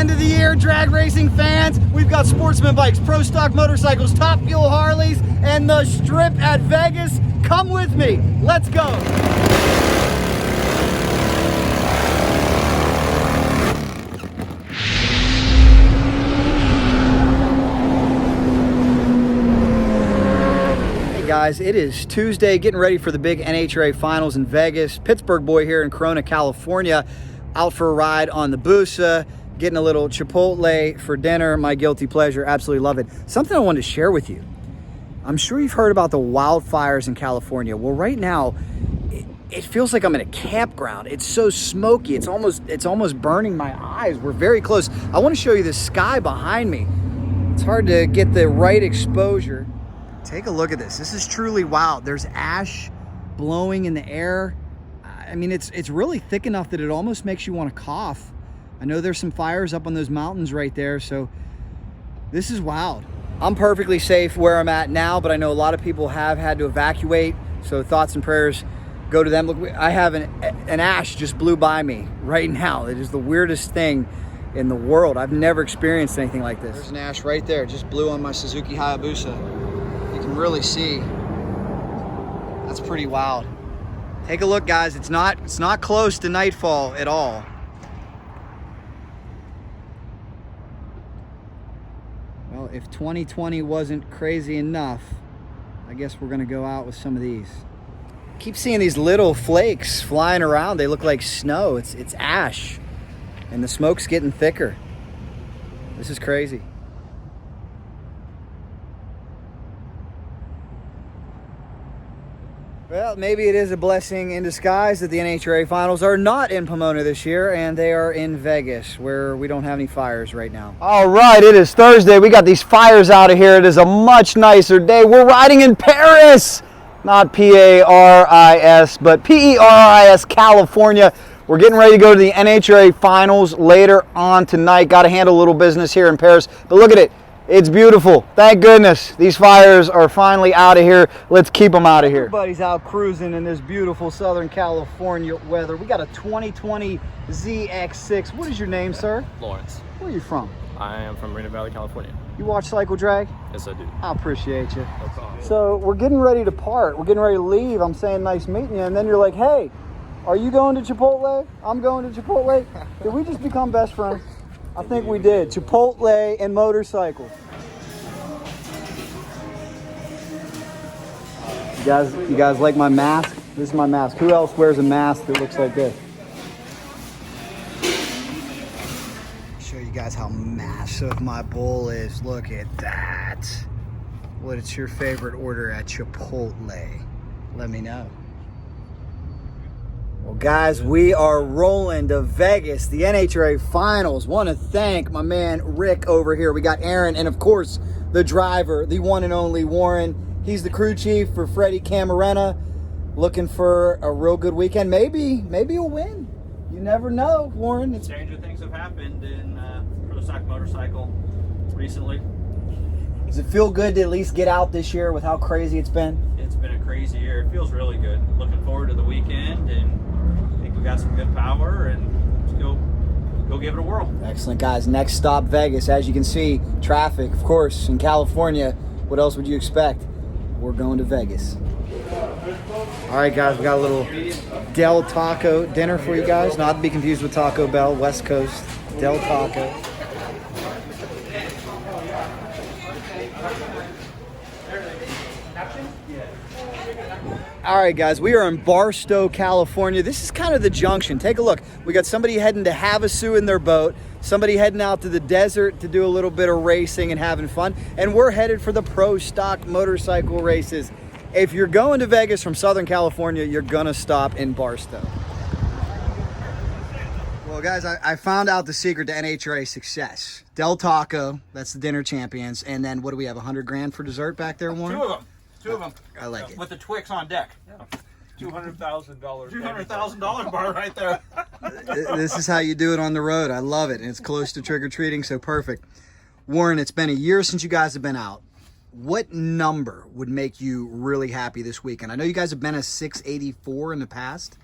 end of the year drag racing fans. We've got sportsman bikes, pro stock motorcycles, top fuel Harleys, and the strip at Vegas. Come with me. Let's go. Guys, it is Tuesday, getting ready for the big NHRA Finals in Vegas. Pittsburgh boy here in Corona, California, out for a ride on the Hayabusa, getting a little Chipotle for dinner, my guilty pleasure, absolutely love it. Something I wanted to share with you. I'm sure you've heard about the wildfires in California. Well, right now, it feels like I'm in a campground. It's so smoky, it's almost burning my eyes. We're very close. I want to show you the sky behind me. It's hard to get the right exposure. Take a look at this. This is truly wild. There's ash blowing in the air. I mean, it's really thick enough that it almost makes you want to cough. I know there's some fires up on those mountains right there, so this is wild. I'm perfectly safe where I'm at now, but I know a lot of people have had to evacuate, so thoughts and prayers go to them. Look, I have an ash just blew by me right now. It is the weirdest thing in the world. I've never experienced anything like this. There's an ash right there. It just blew on my Suzuki Hayabusa. Can really see. That's pretty wild. Take a look, guys. It's not close to nightfall at all. Well, if 2020 wasn't crazy enough, I guess we're gonna go out with some of these. Keep seeing these little flakes flying around. They look like snow. It's ash, and the smoke's getting thicker. This is crazy. Well, maybe it is a blessing in disguise that the NHRA Finals are not in Pomona this year, and they are in Vegas, where we don't have any fires right now. All right, it is Thursday. We got these fires out of here. It is a much nicer day. We're riding in Paris, not P-A-R-I-S, but P-E-R-I-S, California. We're getting ready to go to the NHRA Finals later on tonight. Got to handle a little business here in Paris, but look at it. It's beautiful. Thank goodness these fires are finally out of here. Let's keep them out of here. Everybody's out cruising in this beautiful Southern California weather. We got a 2020 ZX6. What is your name, sir? Lawrence. Where are you from? I am from Marina Valley, California. You watch Cycle Drag? Yes, I do. I appreciate you. No problem. So we're getting ready to part. We're getting ready to leave. I'm saying nice meeting you. And then you're like, hey, are you going to Chipotle? I'm going to Chipotle. Did we just become best friends? I think we did. Chipotle and motorcycles. You guys like my mask? This is my mask. Who else wears a mask that looks like this? Show you guys how massive my bowl is. Look at that. What is your favorite order at Chipotle? Let me know. Well, guys, we are rolling to Vegas, the NHRA Finals. Want to thank my man Rick over here. We got Aaron, and of course, the driver, the one and only Warren. He's the crew chief for Freddie Camarena. Looking for a real good weekend. Maybe he'll win. You never know, Warren. Stranger things have happened in pro stock motorcycle recently. Does it feel good to at least get out this year with how crazy it's been? It's been a crazy year. It feels really good. Looking forward to the weekend, and I think we got some good power, and let's go give it a whirl. Excellent, guys. Next stop, Vegas. As you can see, traffic, of course, in California. What else would you expect? We're going to Vegas. All right, guys, we got a little Del Taco dinner for you guys. Not to be confused with Taco Bell, West Coast. Del Taco. All right, guys, we are in Barstow, California. This is kind of the junction. Take a look. We got somebody heading to Havasu in their boat, somebody heading out to the desert to do a little bit of racing and having fun, and we're headed for the pro stock motorcycle races. If you're going to Vegas from Southern California, you're gonna stop in Barstow. Well, guys, I found out the secret to NHRA success. Del Taco, that's the dinner champions, and then what do we have, 100 grand for dessert back there, Warren? Two of them. I like it. With the Twix on deck. $200,000. $200,000 bar right there. This is how you do it on the road. I love it. And it's close to trick-or-treating, so perfect. Warren, it's been a year since you guys have been out. What number would make you really happy this weekend? I know you guys have been a 684 in the past,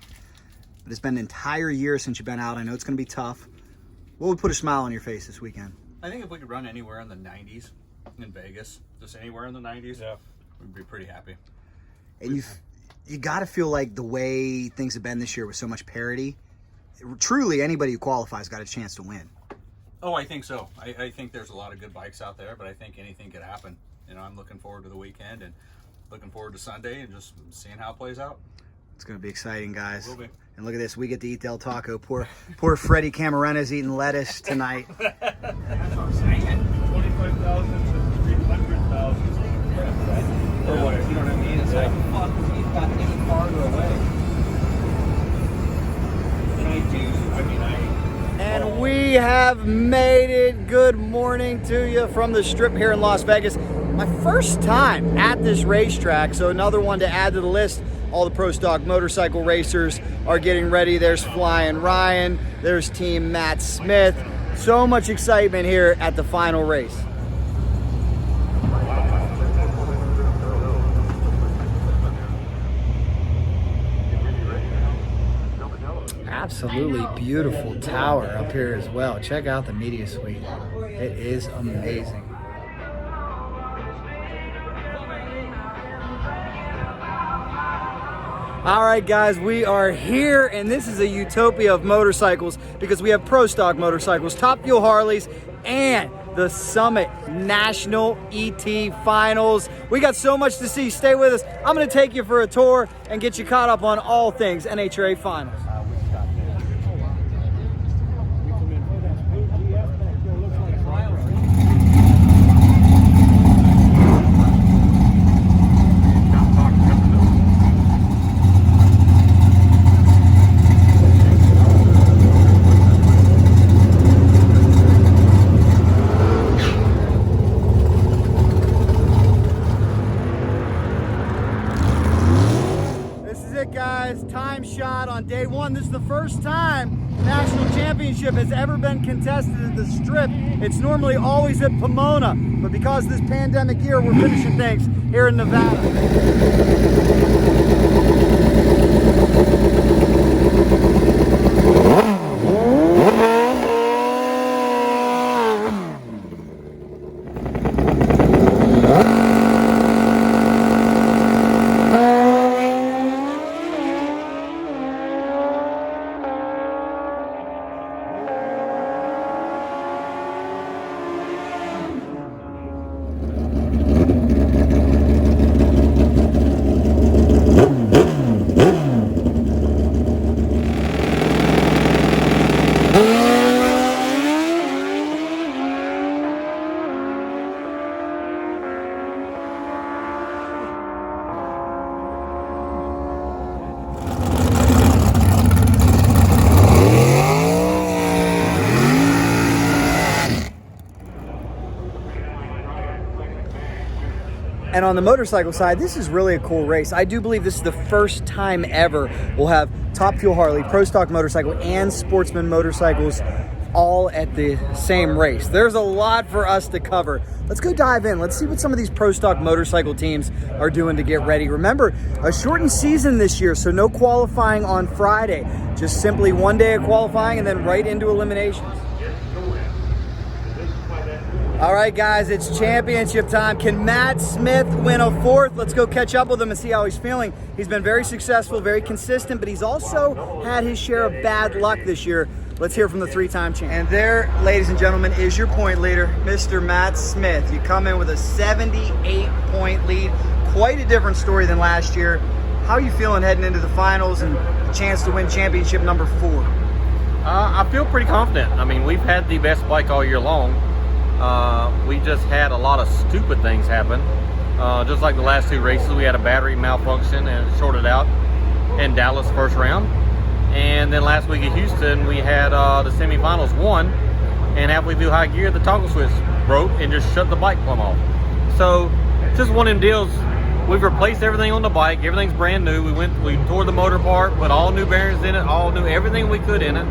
but it's been an entire year since you've been out. I know it's going to be tough. What would put a smile on your face this weekend? I think if we could run anywhere in the 90s in Vegas, just anywhere in the 90s, we'd be pretty happy. And you got to feel like the way things have been this year with so much parity, truly anybody who qualifies got a chance to win. Oh, I think so. I think there's a lot of good bikes out there, but I think anything could happen. You know, I'm looking forward to the weekend and looking forward to Sunday and just seeing how it plays out. It's going to be exciting, guys. It will be. And look at this. We get to eat Del Taco. Poor Freddie Camarena's eating lettuce tonight. That's what I'm saying. 25,000 to 300,000. Or what? You know what I mean? It's like, fuck, he's got any farther away. And we have made it. Good morning to you from the Strip here in Las Vegas. My first time at this racetrack, so another one to add to the list. All the Pro Stock motorcycle racers are getting ready. There's Flyin Ryan, there's Team Matt Smith. So much excitement here at the final race. Absolutely beautiful tower up here as well. Check out the media suite. It is amazing. All right, guys, we are here, and this is a utopia of motorcycles because we have Pro Stock motorcycles, Top Fuel Harleys, and the Summit National ET Finals. We got so much to see. Stay with us. I'm going to take you for a tour and get you caught up on all things NHRA Finals. Time shot on day one. This is the first time the national championship has ever been contested at the Strip. It's normally always at Pomona, but because of this pandemic year, we're finishing things here in Nevada. And on the motorcycle side, this is really a cool race. I do believe this is the first time ever we'll have Top Fuel Harley, Pro Stock motorcycle, and Sportsman motorcycles all at the same race. There's a lot for us to cover. Let's go dive in. Let's see what some of these Pro Stock motorcycle teams are doing to get ready. Remember, a shortened season this year, so no qualifying on Friday. Just simply one day of qualifying and then right into eliminations. All right, guys, it's championship time. Can Matt Smith win a fourth? Let's go catch up with him and see how he's feeling. He's been very successful, very consistent, but he's also had his share of bad luck this year. Let's hear from the three-time champ. And there, ladies and gentlemen, is your point leader, Mr. Matt Smith. You come in with a 78-point lead. Quite a different story than last year. How are you feeling heading into the finals and the chance to win championship number 4? I feel pretty confident. I mean, we've had the best bike all year long. We just had a lot of stupid things happen. Just like the last 2 races, we had a battery malfunction and it shorted out in Dallas first round. And then last week at Houston, we had the semifinals won, and halfway through high gear, the toggle switch broke and just shut the bike plumb off. So just one of them deals. We've replaced everything on the bike. Everything's brand new. We tore the motor apart, put all new bearings in it, all new, everything we could in it.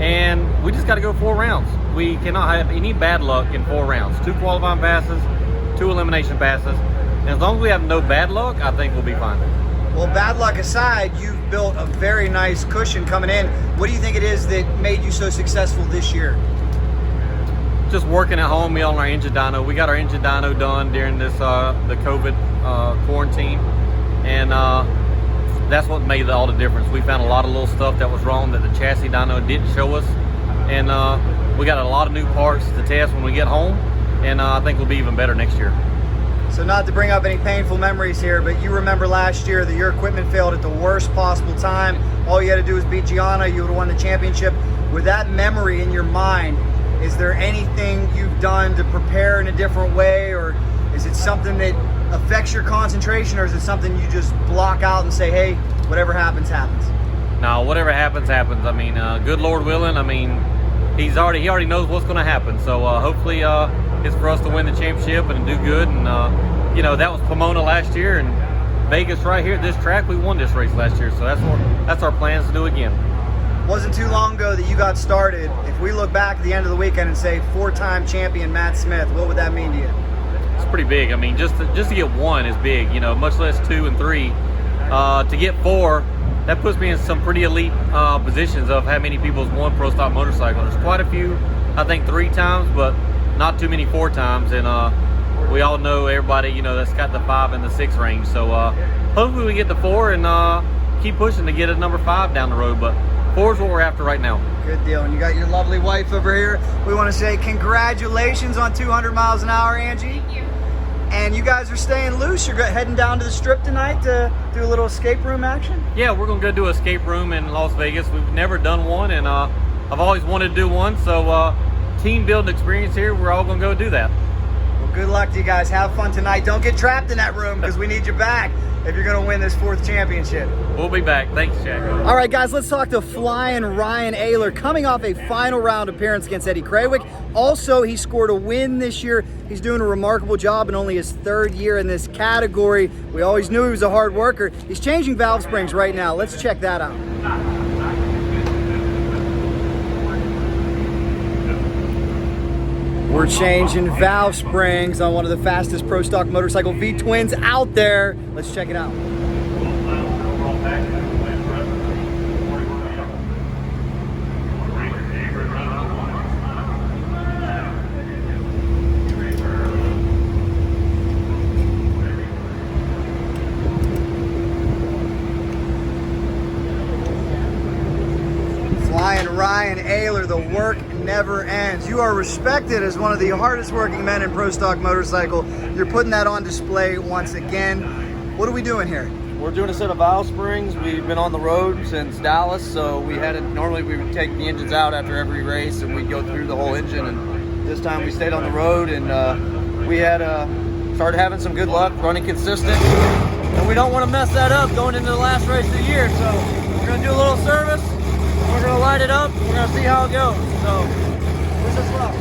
And we just got to go 4 rounds. We cannot have any bad luck in 4 rounds. 2 qualifying passes, 2 elimination passes. And as long as we have no bad luck, I think we'll be fine. Well, bad luck aside, you've built a very nice cushion coming in. What do you think it is that made you so successful this year? Just working at home, on our engine dyno. We got our engine dyno done during this the COVID quarantine, and that's what made all the difference. We found a lot of little stuff that was wrong that the chassis dyno didn't show us, and we got a lot of new parts to test when we get home, and I think we'll be even better next year. So not to bring up any painful memories here, but you remember last year that your equipment failed at the worst possible time. All you had to do was beat Gianna, you would have won the championship. With that memory in your mind, is there anything you've done to prepare in a different way, or is it something that affects your concentration, or is it something you just block out and say, hey, whatever happens, happens? No, whatever happens, happens. I mean, good Lord willing, I mean, he already knows what's going to happen. So hopefully it's for us to win the championship and do good. And you know, that was Pomona last year, and Vegas right here, this track, we won this race last year. So that's our plans to do again. Wasn't too long ago that you got started. If we look back at the end of the weekend and say 4-time champion Matt Smith, what would that mean to you? It's pretty big. I mean, just to get 1 is big, you know, much less 2 and 3. To get 4, that puts me in some pretty elite positions of how many people have won pro stock motorcycle. There's quite a few, I think 3 times, but not too many 4 times. And we all know everybody, you know, that's got the 5 and the 6 range. So hopefully we get the 4 and keep pushing to get a number 5 down the road. But 4 is what we're after right now. Good deal. And you got your lovely wife over here. We want to say congratulations on 200 miles an hour, Angie. Thank you. And you guys are staying loose. You're heading down to the strip tonight to do a little escape room action? Yeah, we're going to go do an escape room in Las Vegas. We've never done one, and I've always wanted to do one. So team building experience here. We're all going to go do that. Well, good luck to you guys. Have fun tonight. Don't get trapped in that room because we need you back if you're going to win this 4th championship. We'll be back. Thanks, Jack. All right, guys, let's talk to Flyin Ryan Oehler, coming off a final round appearance against Eddie Krawiec. Also, he scored a win this year. He's doing a remarkable job in only his 3rd year in this category. We always knew he was a hard worker. He's changing valve springs right now. Let's check that out. We're changing valve springs on one of the fastest pro stock motorcycle V-twins out there. Let's check it out. Flyin Ryan Oehler, the work never ends. You are respected as one of the hardest working men in pro stock motorcycle. You're putting that on display once again. What are we doing here? We're doing a set of valve springs. We've been on the road since Dallas, so normally we would take the engines out after every race and we'd go through the whole engine, and this time we stayed on the road, and we had started having some good luck running consistent, and we don't want to mess that up going into the last race of the year. So we're going to do a little service, we're going to light it up, we're going to see how it goes. So wish us luck.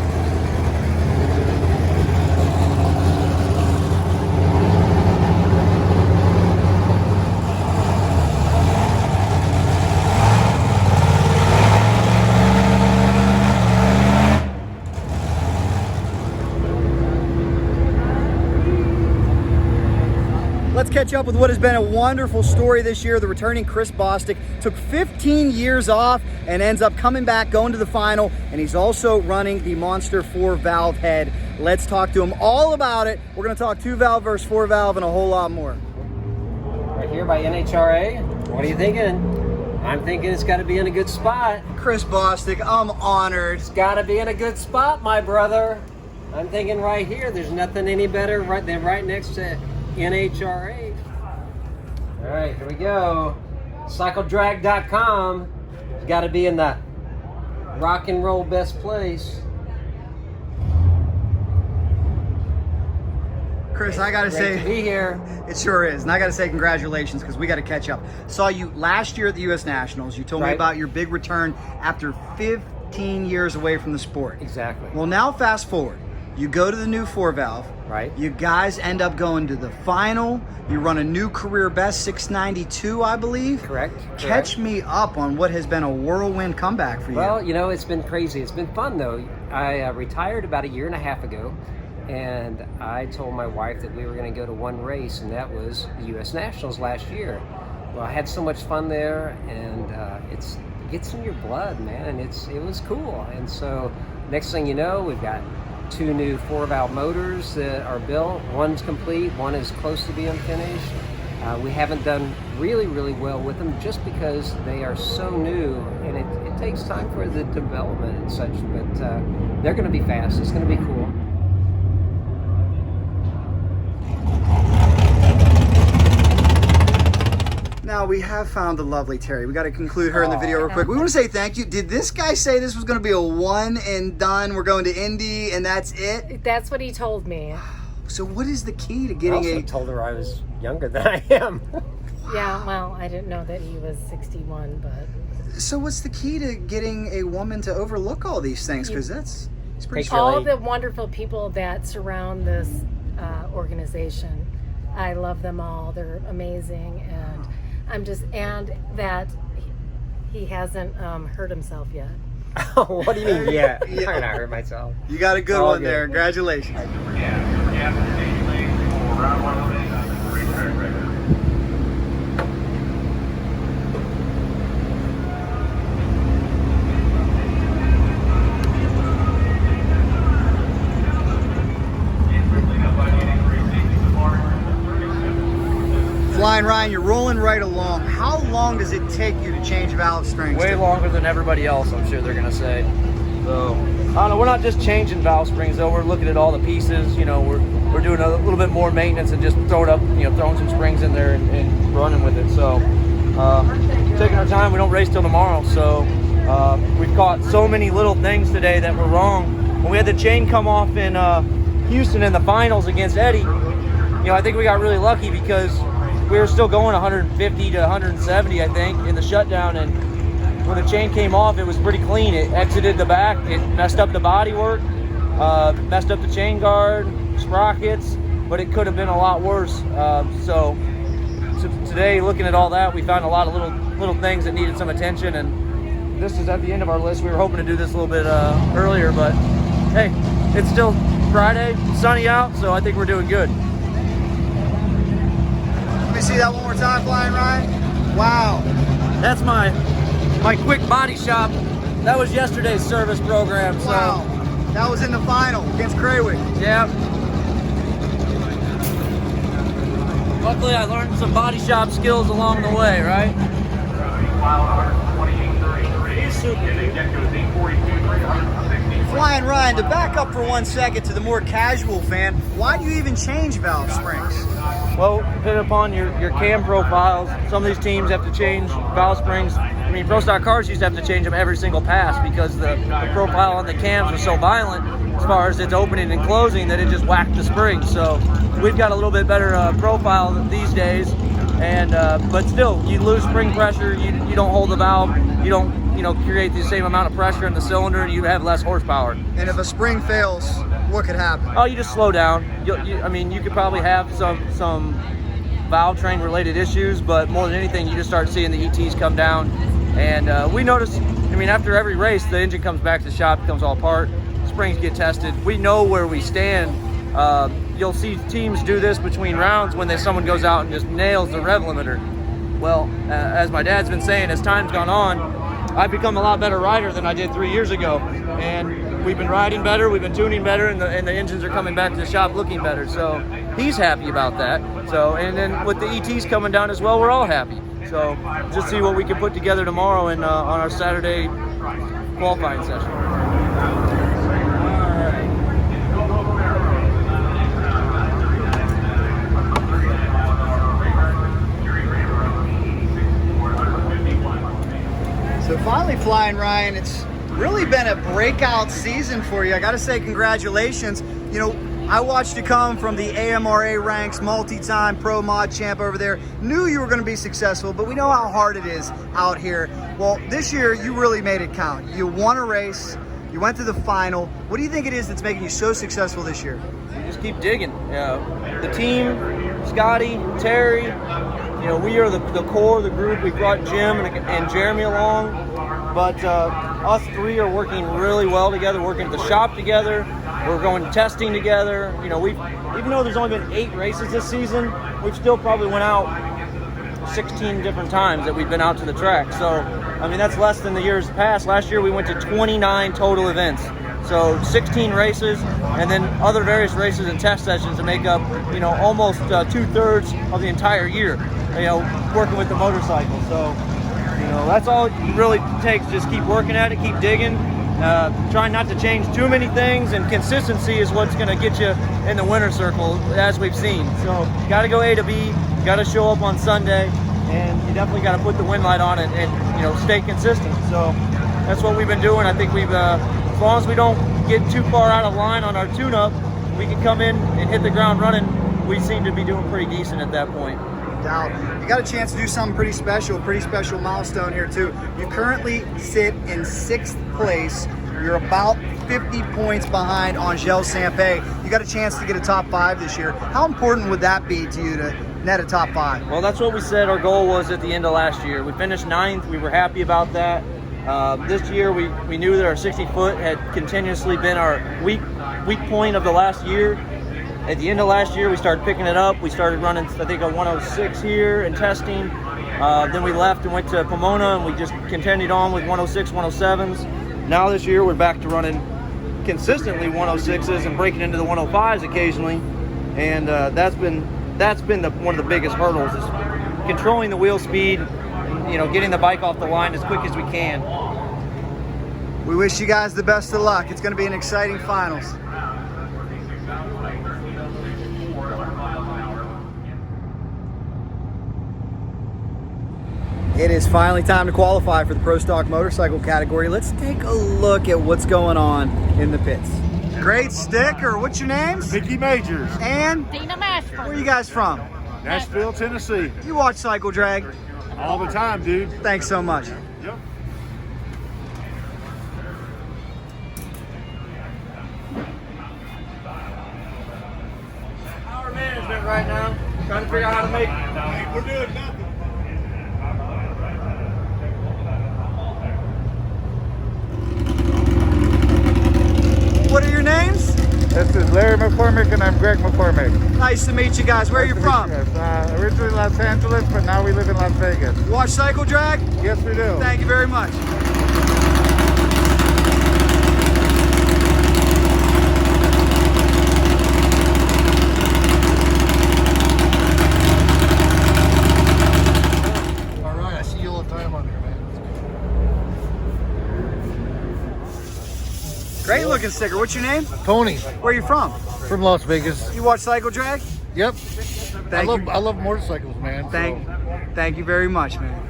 Let's catch up with what has been a wonderful story this year. The returning Chris Bostic took 15 years off and ends up coming back, going to the final, and he's also running the Monster 4 valve head. Let's talk to him all about it. We're going to talk 2 valve versus 4 valve and a whole lot more. Right here by NHRA. What are you thinking? I'm thinking it's got to be in a good spot. Chris Bostic, I'm honored. It's got to be in a good spot, my brother. I'm thinking right here, there's nothing any better than right next to NHRA. All right, here we go. CycleDrag.com. It's got to be in the rock and roll best place. Chris, I gotta Great say, to be here. it sure is. And I gotta say congratulations, because we gotta catch up. Saw you last year at the US Nationals. You told me Right. about your big return after 15 years away from the sport. Exactly. Well, now fast forward. You go to the new 4 valve. Right. You guys end up going to the final. You run a new career best, 692, I believe. Correct. Catch me up on what has been a whirlwind comeback for you. Well, you know, it's been crazy. It's been fun, though. I retired about a year and a half ago, and I told my wife that we were going to go to one race, and that was the U.S. Nationals last year. well, I had so much fun there, and it gets in your blood, man, and it was cool. And so next thing you know, we've got 2 new 4-valve motors that are built. One's complete, one is close to being finished. We haven't done really well with them just because they are so new, and it takes time for the development and such, but they're going to be fast. It's going to be cool. Now we have found the lovely Terry. We got to conclude her in the video real quick. We want to say thank you. Did this guy say this was going to be a one and done? We're going to Indy and that's it? That's what he told me. So what is the key to I getting also told her I was younger than I am. Yeah, well, I didn't know that he was 61, but... So what's the key to getting a woman to overlook all these things? Because it's pretty all the wonderful people that surround this organization. I love them all. They're amazing, and and that he hasn't hurt himself yet. What do you mean? Yeah, I'm not gonna hurt myself. You got a good one there. Congratulations. Flyin Ryan, you're rolling right along. How long does it take you to change valve strings? Way longer than everybody else, I'm sure they're going to say. So, I don't know, we're not just changing valve springs, though. We're looking at all the pieces. You know, we're doing a little bit more maintenance and just throwing some springs in there and running with it. So, taking our time. We don't race till tomorrow. So, we've caught so many little things today that were wrong. When we had the chain come off in Houston in the finals against Eddie, I think we got really lucky because we were still going 150 to 170, I think, in the shutdown, and when the chain came off, it was pretty clean. It exited the back, it messed up the bodywork, messed up the chain guard, sprockets, but it could have been a lot worse. So today, looking at all that, we found a lot of little things that needed some attention, and this is at the end of our list. We were hoping to do this a little bit earlier, but hey, it's still Friday, sunny out, so I think we're doing good. Let me see that one more time, Flyin Ryan. Wow. That's my quick body shop. That was yesterday's service program. So. Wow. That was in the final against Krawiec. Yeah. Luckily, I learned some body shop skills along the way, right? Flyin Ryan, to back up for 1 second to the more casual fan, why do you even change valve springs? Well, depending upon your cam profiles, some of these teams have to change valve springs. I mean, Pro Stock cars used to have to change them every single pass because the profile on the cams was so violent as far as its opening and closing that it just whacked the springs. So we've got a little bit better profile these days, and but still, you lose spring pressure. You don't hold the valve. You don't create the same amount of pressure in the cylinder, and you have less horsepower. And if a spring fails, what could happen? Oh, you just slow down. I mean, you could probably have some valve train related issues, but more than anything, you just start seeing the ETs come down. And we notice, I mean, after every race, the engine comes back to the shop, comes all apart, springs get tested. We know where we stand. You'll see teams do this between rounds when someone goes out and just nails the rev limiter. Well, as my dad's been saying, as time's gone on, I've become a lot better rider than I did 3 years ago. And we've been riding better, we've been tuning better, and the engines are coming back to the shop looking better. So he's happy about that. So, and then with the ETs coming down as well, we're all happy. So just see what we can put together tomorrow on our Saturday qualifying session. So finally, Flyin Ryan, it's really been a breakout season for you. I gotta say congratulations. I watched you come from the AMRA ranks, multi-time pro mod champ over there. Knew you were gonna be successful, but we know how hard it is out here. Well, this year, you really made it count. You won a race, you went to the final. What do you think it is that's making you so successful this year? You just keep digging. The team, Scotty, Terry, we are the core of the group. We brought Jim and Jeremy along, but us three are working really well together, working at the shop together. We're going testing together. Even though there's only been 8 races this season, we've still probably went out 16 different times that we've been out to the track. So, I mean, that's less than the years past. Last year we went to 29 total events. So 16 races, and then other various races and test sessions to make up, you know, almost 2/3 of the entire year, you know, working with the motorcycle. So, you know, that's all it really takes. Just keep working at it, keep digging, trying not to change too many things, and consistency is what's going to get you in the winner circle, as we've seen. So, got to go A to B, got to show up on Sunday, and you definitely got to put the win light on it and, you know, stay consistent. So, that's what we've been doing. I think we've, as long as we don't get too far out of line on our tune-up, we can come in and hit the ground running. We seem to be doing pretty decent at that point. You got a chance to do something pretty special milestone here too. You currently sit in 6th place. You're about 50 points behind Angelle Sampey. You got a chance to get a top 5 this year. How important would that be to you to net a top 5? Well, that's what we said our goal was at the end of last year. We finished 9th. We were happy about that. This year we knew that our 60 foot had continuously been our weak point of the last year. At the end of last year, we started picking it up. We started running, I think, a 106 here and testing. Then we left and went to Pomona, and we just continued on with 106, 107s. Now this year, we're back to running consistently 106s and breaking into the 105s occasionally. And that's been one of the biggest hurdles, is controlling the wheel speed, you know, getting the bike off the line as quick as we can. We wish you guys the best of luck. It's going to be an exciting finals. It is finally time to qualify for the Pro Stock Motorcycle category. Let's take a look at what's going on in the pits. Great sticker. What's your names? Mickey Majors, And Dina Mashburn. where are you guys from? Nashville, Tennessee. You watch Cycle Drag? All the time, dude. Thanks so much. Yep. Power management right now. Trying to figure out how to make. We're doing nothing. What are your names? This is Larry McCormick and I'm Greg McCormick. Nice to meet you guys. Where are you from? Originally Los Angeles, but now we live in Las Vegas. You watch Cycle Drag? Yes, we do. Thank you very much. All right, I see you all the time on there, man. Great looking sticker. What's your name? Tony, Where are you from? from Las Vegas. You watch Cycle Drag? Yep. I Thank you. love motorcycles, man. Thank you very much, man.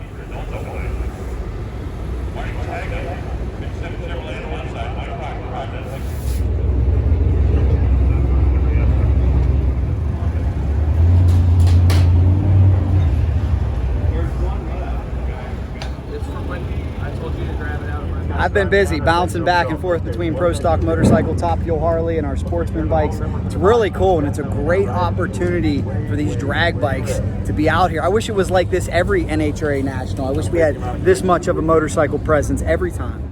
I've been busy bouncing back and forth between Pro Stock Motorcycle, Top Fuel Harley, and our sportsman bikes. It's really cool, and it's a great opportunity for these drag bikes to be out here. I wish it was like this every NHRA National. I wish we had this much of a motorcycle presence every time.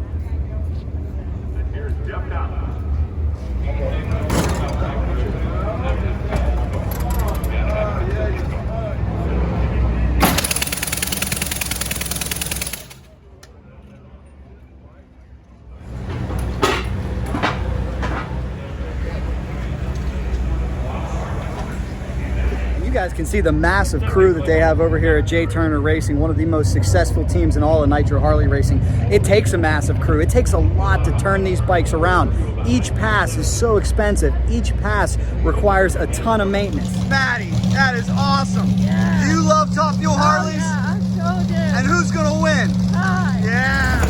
You guys can see the massive crew that they have over here at J. Turner Racing, one of the most successful teams in all of Nitro Harley racing. It takes a massive crew. It takes a lot to turn these bikes around. Each pass is so expensive. Each pass requires a ton of maintenance. Maddie, that is awesome. Yeah. Do you love Top Fuel Harleys? Yeah, I sure do. And who's gonna win? Hi. Yeah.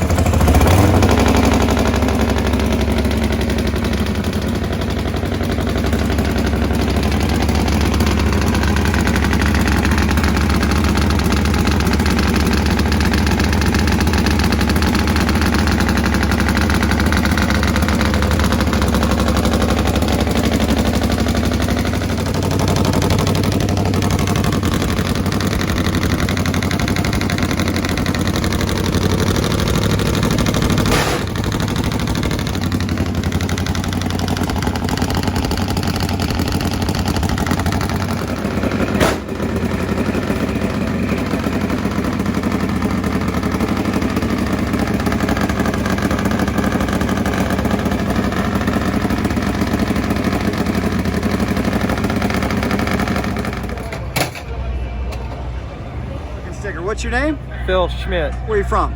What's your name? Phil Schmidt, Where are you from?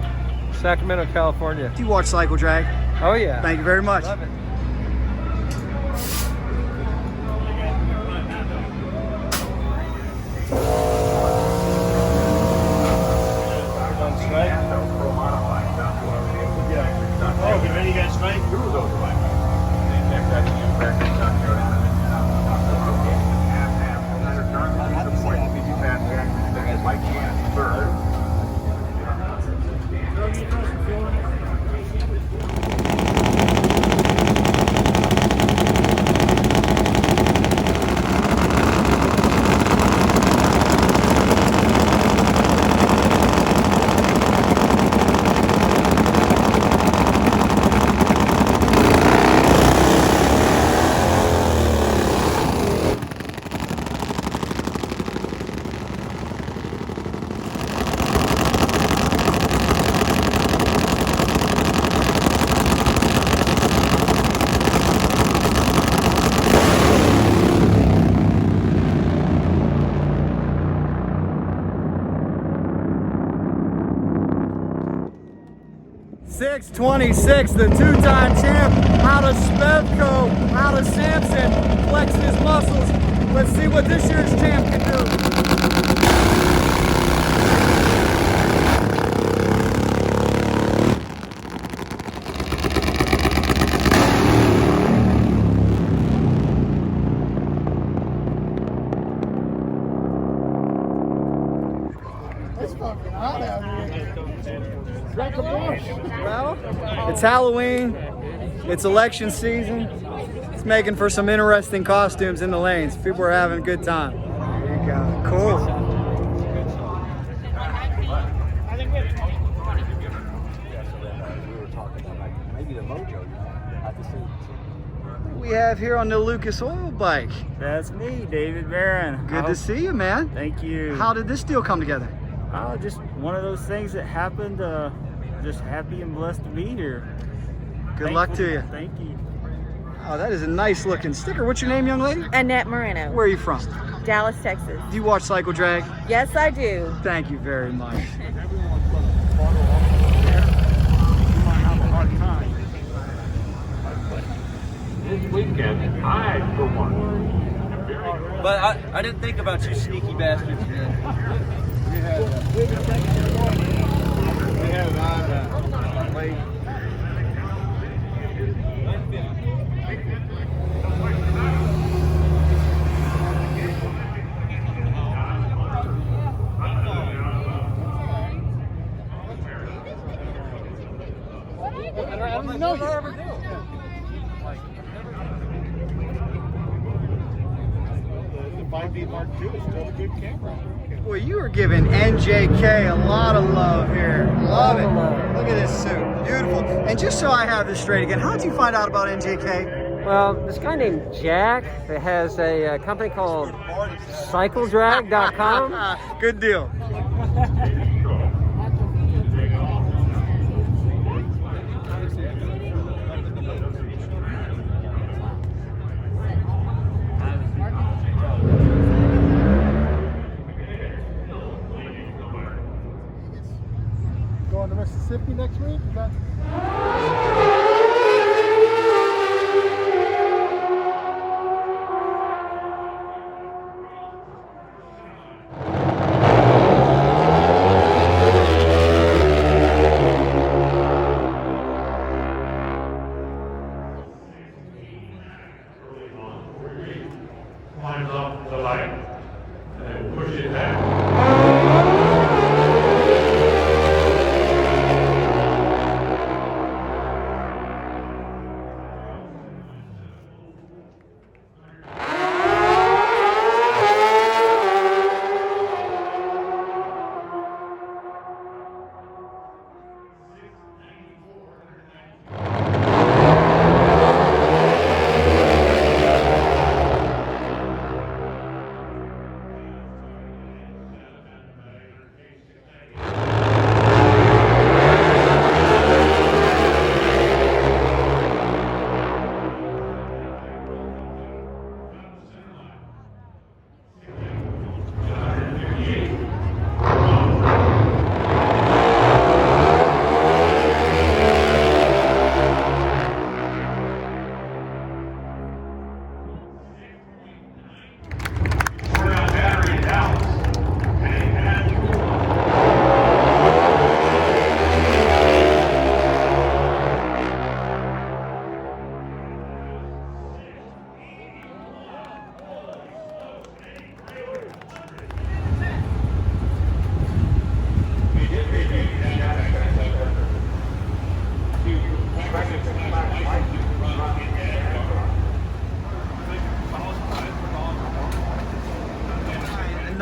Sacramento, California. Do you watch Cycle Drag? Oh yeah. Thank you very much. Love it. Oh, get ready, guys, right? .626, the two-time champ, out of Smevco, out of Sampson, flexing his muscles. Let's see what this year's champ can do. Well, it's Halloween, it's election season. It's making for some interesting costumes in the lanes. People are having a good time. There you go. Cool. We have here on the Lucas Oil bike. That's me, David Barron. Good to see you, man. Thank you. How did this deal come together? Just one of those things that happened. Just happy and blessed to be here. Good luck to you. Thank you. Oh, that is a nice looking sticker. What's your name, young lady? Annette Moreno. Where are you from? Dallas, Texas. Do you watch Cycle Drag? Yes, I do. Thank you very much. This weekend, I, for one. But I didn't think about you sneaky bastards. The 5D Mark II is still a good camera. Boy, you are giving NJK a lot of love here. Love it. Look at this suit. Beautiful. And just so I have this straight again, how did you find out about NJK? Well, this guy named Jack that has a company called CycleDrag.com. Good deal. Going to Mississippi next week? Is that... Lines up the light and push it back.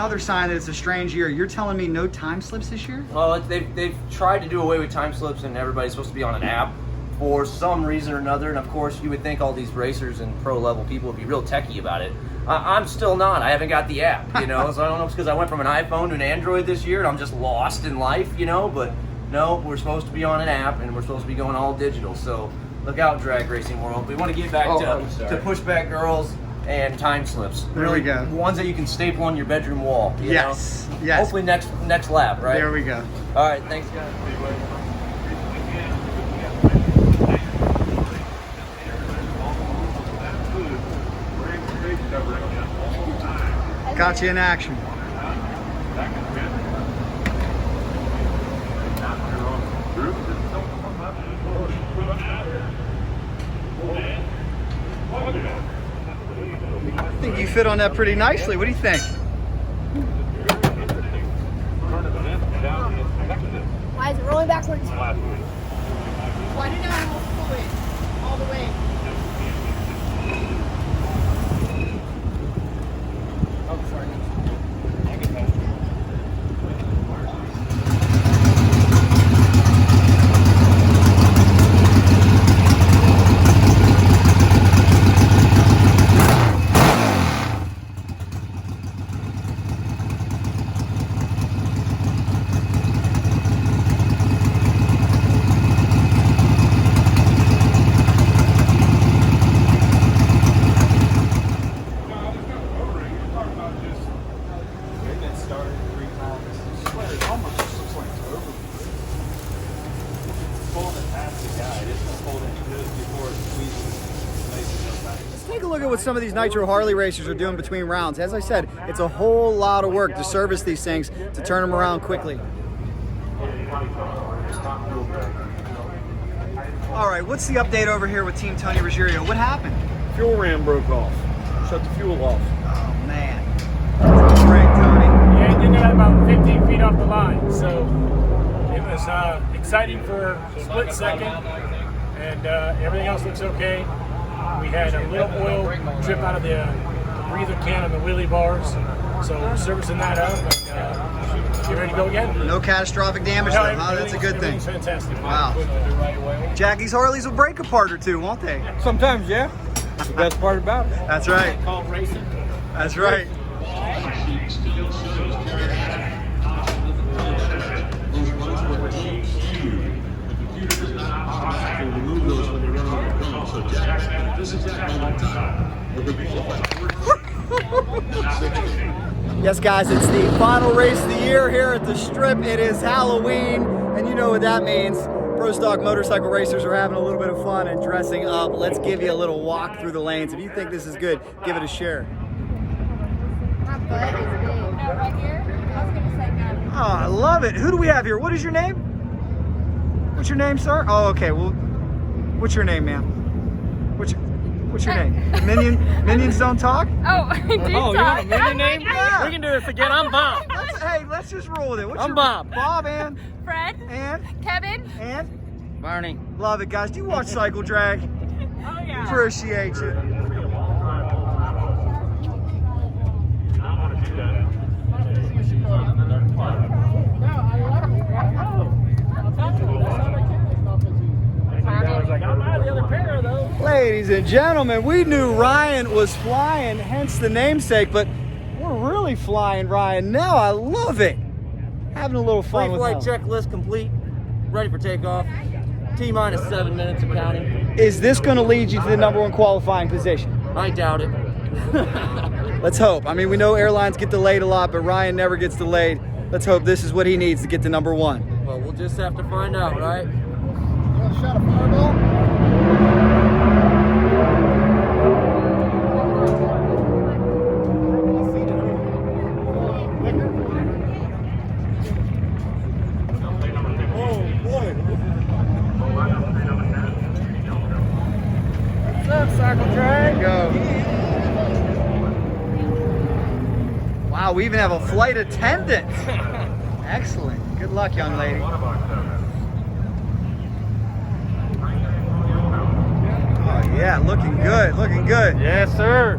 another sign that it's a strange year. You're telling me no time slips this year? Well, they've tried to do away with time slips, and everybody's supposed to be on an app for some reason or another. And of course, you would think all these racers and pro level people would be real techie about it. I'm still not. I haven't got the app, you know. So I don't know if it's because I went from an iPhone to an Android this year, and I'm just lost in life, you know. But no, we're supposed to be on an app, and we're supposed to be going all digital. So look out, drag racing world. We want to get back to pushback girls and time slips. There we go. Ones that you can staple on your bedroom wall. You know? Yes. Hopefully next lap, right? There we go. All right, thanks, guys. Got you in action. I think you fit on that pretty nicely. What do you think? Why is it rolling backwards? Why did I almost pull it all the way? Oh, sorry. Some of these Nitro Harley racers are doing between rounds. As I said, it's a whole lot of work to service these things, to turn them around quickly. All right, what's the update over here with Team Tony Rogerio? What happened? Fuel ram broke off. Shut the fuel off. Oh, man. That's a break, Tony. Yeah, it did about 15 feet off the line, so it was exciting for a split second, and everything else looks okay. We had a little oil drip out of the breather can on the wheelie bars, so we're servicing that up and get ready to go again. No catastrophic damage, though, huh? That's a good thing. Fantastic. Wow. Jack, these Harleys will break apart or two, won't they? Sometimes, yeah. That's the best part about it. That's right. Called racing. That's right. Yes, guys, it's the final race of the year here at the Strip. It is Halloween, and you know what that means. Pro stock motorcycle racers are having a little bit of fun and dressing up. Let's give you a little walk through the lanes. If you think this is good, give it a share. My butt is big. Right here? I was going to say no. Oh, I love it. Who do we have here? What is your name? What's your name, sir? Oh, okay. Well, what's your name, ma'am? What's your name? Minions don't talk? Oh, I do talk. You want a minion name? Yeah. We can do this again. I'm Bob. Let's just roll with it. I'm Bob. Bob and? Fred. And? Kevin. And? Barney. Love it, guys. Do you watch Cycle Drag? Oh, yeah. Appreciate you. Ladies and gentlemen, we knew Ryan was flying, hence the namesake, but we're really flying Ryan now. I love it. Having a little fun with him. Flight checklist complete, ready for takeoff. T-minus 7 minutes of counting. Is this going to lead you to the #1 qualifying position? I doubt it. Let's hope. I mean, we know airlines get delayed a lot, but Ryan never gets delayed. Let's hope this is what he needs to get to #1. Well, we'll just have to find out, right? You want a shot of Fireball? Wow, we even have a flight attendant. Excellent. Good luck, young lady. Oh yeah, looking good, looking good. Yes, sir.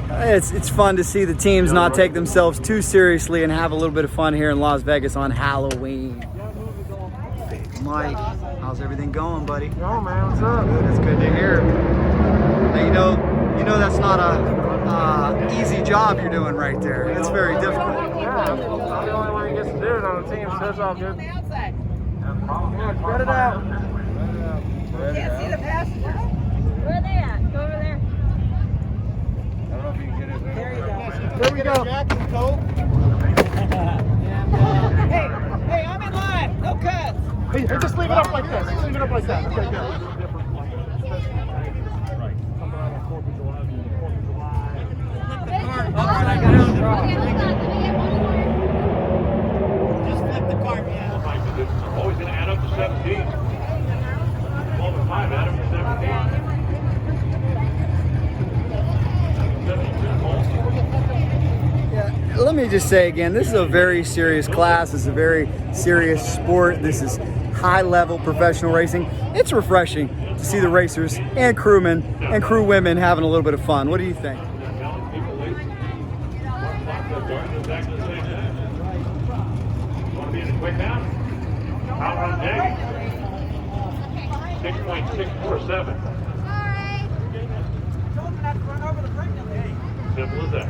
It's fun to see the teams not take themselves too seriously and have a little bit of fun here in Las Vegas on Halloween. Big Mike, how's everything going, buddy? Yo, man, what's up? That's good to hear. Now, you know that's not a easy job you're doing right there. It's very difficult. Yeah, I'm the only one who gets to do it on the team, so it's all good. Yeah, spread it out. Can't see the passengers. Where are they at? Go over there. I don't know if you can get it. There you go. There we go. Jackson Cole. Hey, I'm in line. No cuts. Hey, just leave it up like this. Just leave it up like that. Okay, good. Okay, hold on. Let me get one more. Just flip the cart, yeah. It's always going to add up to 17. 12 and 5 add up to 17. Let me just say again, this is a very serious class. It's a very serious sport. This is high-level professional racing. It's refreshing to see the racers and crewmen and crew women having a little bit of fun. What do you think? Outrun Dave. 6.647. Simple as that.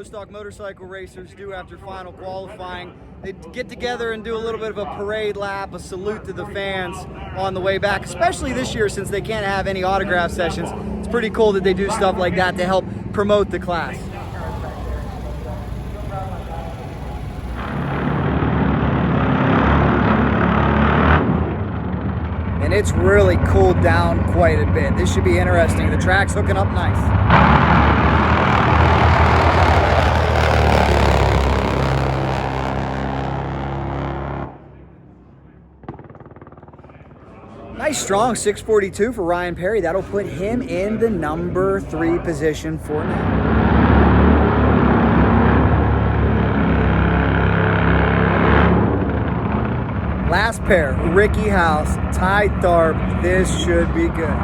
Stock motorcycle racers do after final qualifying. They get together and do a little bit of a parade lap, a salute to the fans on the way back, especially this year since they can't have any autograph sessions. It's pretty cool that they do stuff like that to help promote the class. And it's really cooled down quite a bit. This should be interesting. The track's hooking up nice. Nice strong 642 for Ryan Perry. That'll put him in the number 3 position for now. Last pair, Ricky House, Ty Tharp. This should be good.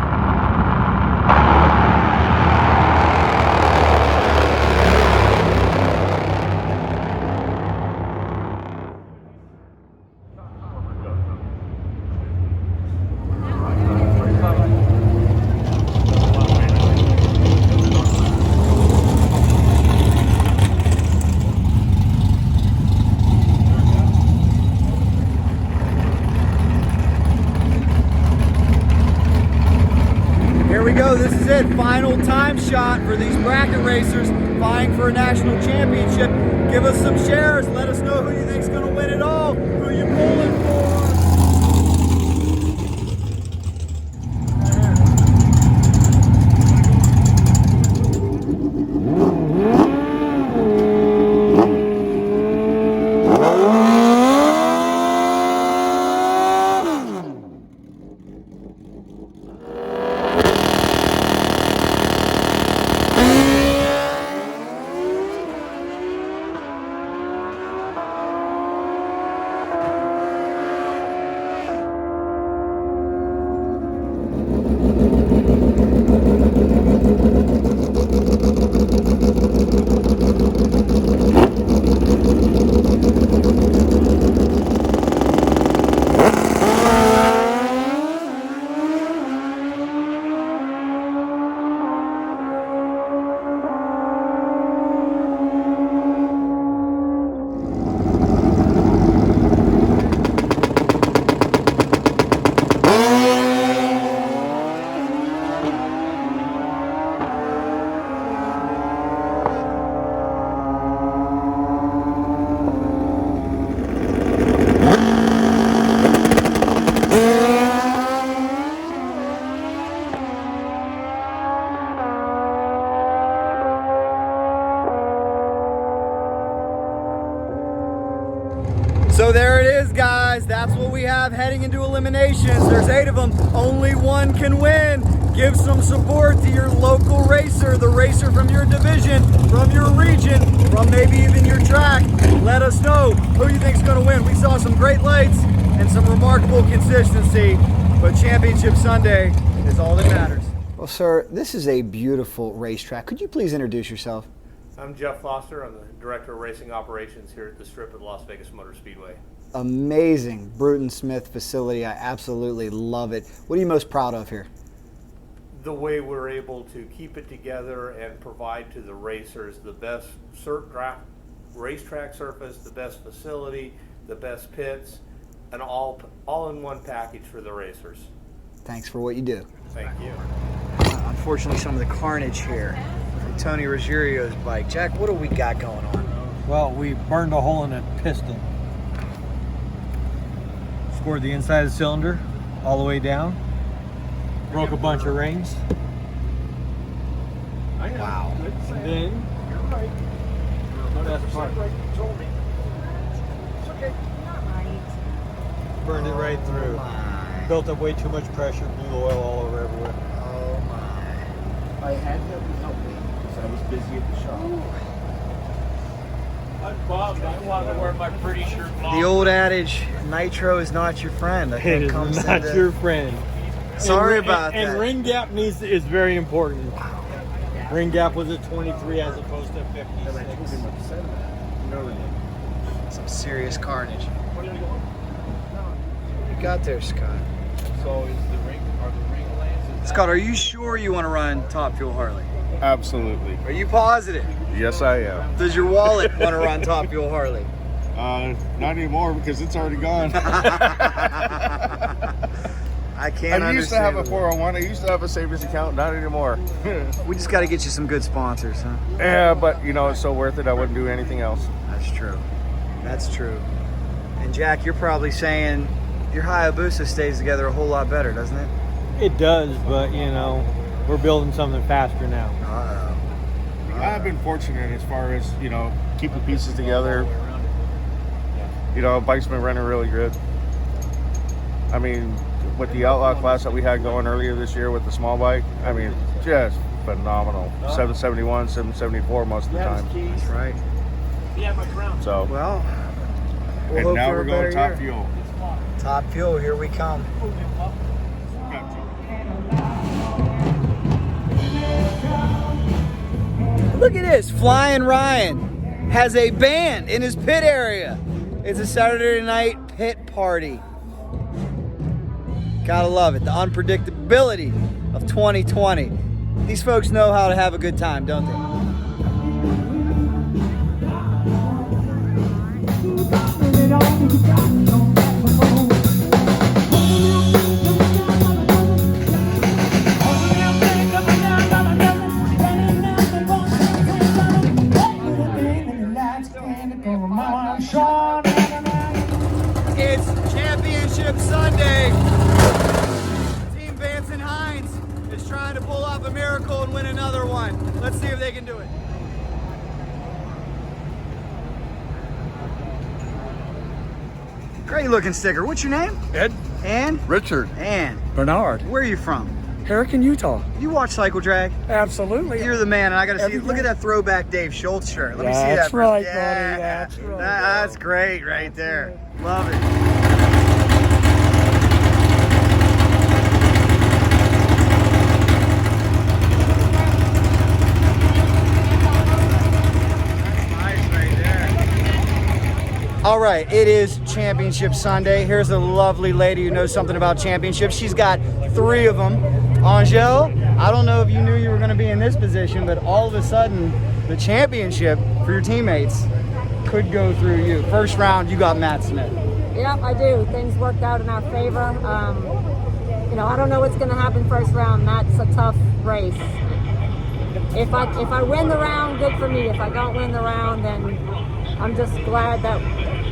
This is it, final time shot for these bracket racers vying for a national championship. Give us some shares. Let us know who you think's going to win it all. Who you pulling for? So there it is, guys. That's what we have heading into eliminations. There's 8 of them. Only one can win. Give some support to your local racer, the racer from your division, from your region, from maybe even your track. Let us know who you think's going to win. We saw some great lights and some remarkable consistency, but Championship Sunday is all that matters. Well, sir, this is a beautiful racetrack. Could you please introduce yourself? I'm Jeff Foster. I'm the Director of Racing Operations here at the Strip at Las Vegas Motor Speedway. Amazing Bruton Smith facility. I absolutely love it. What are you most proud of here? The way we're able to keep it together and provide to the racers the best racetrack surface, the best facility, the best pits, and all in one package for the racers. Thanks for what you do. Thank you. Unfortunately, some of the carnage here from Tony Rogerio's bike. Jack, what do we got going on? Well, we burned a hole in a piston. Scored the inside of the cylinder all the way down. Broke a bunch of rings. Wow. And then, that's part. Burned it right through. Built up way too much pressure, blew oil all over everywhere. Oh my. I had to help me because I was busy at the shop. I'm Bob. I want to wear my pretty shirt. The old adage, nitro is not your friend. I think It comes is not into... your friend. Sorry about that. And ring gap is very important. Ring gap was a 23 as opposed to 56. Some serious carnage. What you got there, Scott? So are the ring lands? Scott, are you sure you want to run Top Fuel Harley? Absolutely. Are you positive? Yes, I am. Does your wallet want to run Top Fuel Harley? Not anymore because it's already gone. I can't I used to have a understand. 401. I used to have a savings account. Not anymore. We just got to get you some good sponsors, huh? Yeah, but you know, it's so worth it. I wouldn't do anything else. That's true. That's true. And Jack, you're probably saying your Hayabusa stays together a whole lot better, doesn't it? It does, but you know, we're building something faster now. I've been fortunate as far as, you know, keeping pieces together. You know, bike's been running really good. I mean, with the outlaw class that we had going earlier this year with the small bike, I mean, just phenomenal. 771, 774 most of the time. That's right. So, well, and now we're going top fuel. Top fuel, here we come. Look at this, Flyin Ryan has a band in his pit area. It's a Saturday night pit party. Gotta love it, the unpredictability of 2020. These folks know how to have a good time, don't they? It's Championship Sunday. Team Vance and Hines is trying to pull off a miracle and win another one. Let's see if they can do it. Great looking sticker. What's your name? Ed. Ann? Richard. Ann. Bernard. Where are you from? Hurricane, Utah. You watch Cycle Drag? Absolutely. You're the man, and I gotta see. Look at that throwback Dave Schultz shirt. Let me see that. That's right, buddy. Yeah. That's right. That's great right there. Love it. All right, it is Championship Sunday. Here's a lovely lady who knows something about championships. She's got 3 of them. Angelle, I don't know if you knew you were going to be in this position, but all of a sudden, the championship for your teammates could go through you. First round, you got Matt Smith. Yep, I do. Things worked out in our favor. You know, I don't know what's going to happen first round. Matt's a tough race. If I win the round, good for me. If I don't win the round, then I'm just glad that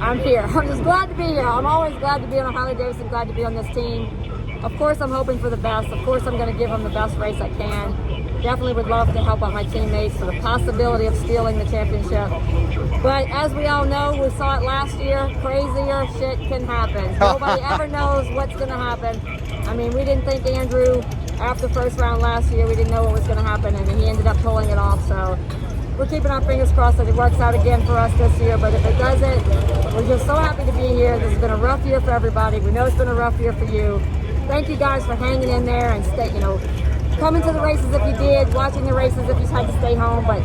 I'm here. I'm just glad to be here. I'm always glad to be on a Harley Davidson, glad to be on this team. Of course, I'm hoping for the best. Of course, I'm going to give them the best race I can. Definitely would love to help out my teammates for the possibility of stealing the championship. But as we all know, we saw it last year, crazier shit can happen. Nobody ever knows what's going to happen. I mean, we didn't think Andrew, after first round last year, we didn't know what was going to happen, and he ended up pulling it off. So we're keeping our fingers crossed that it works out again for us this year. But if it doesn't, we're just so happy to be here. This has been a rough year for everybody. We know it's been a rough year for you. Thank you guys for hanging in there and coming to the races if you did, watching the races if you had to stay home. But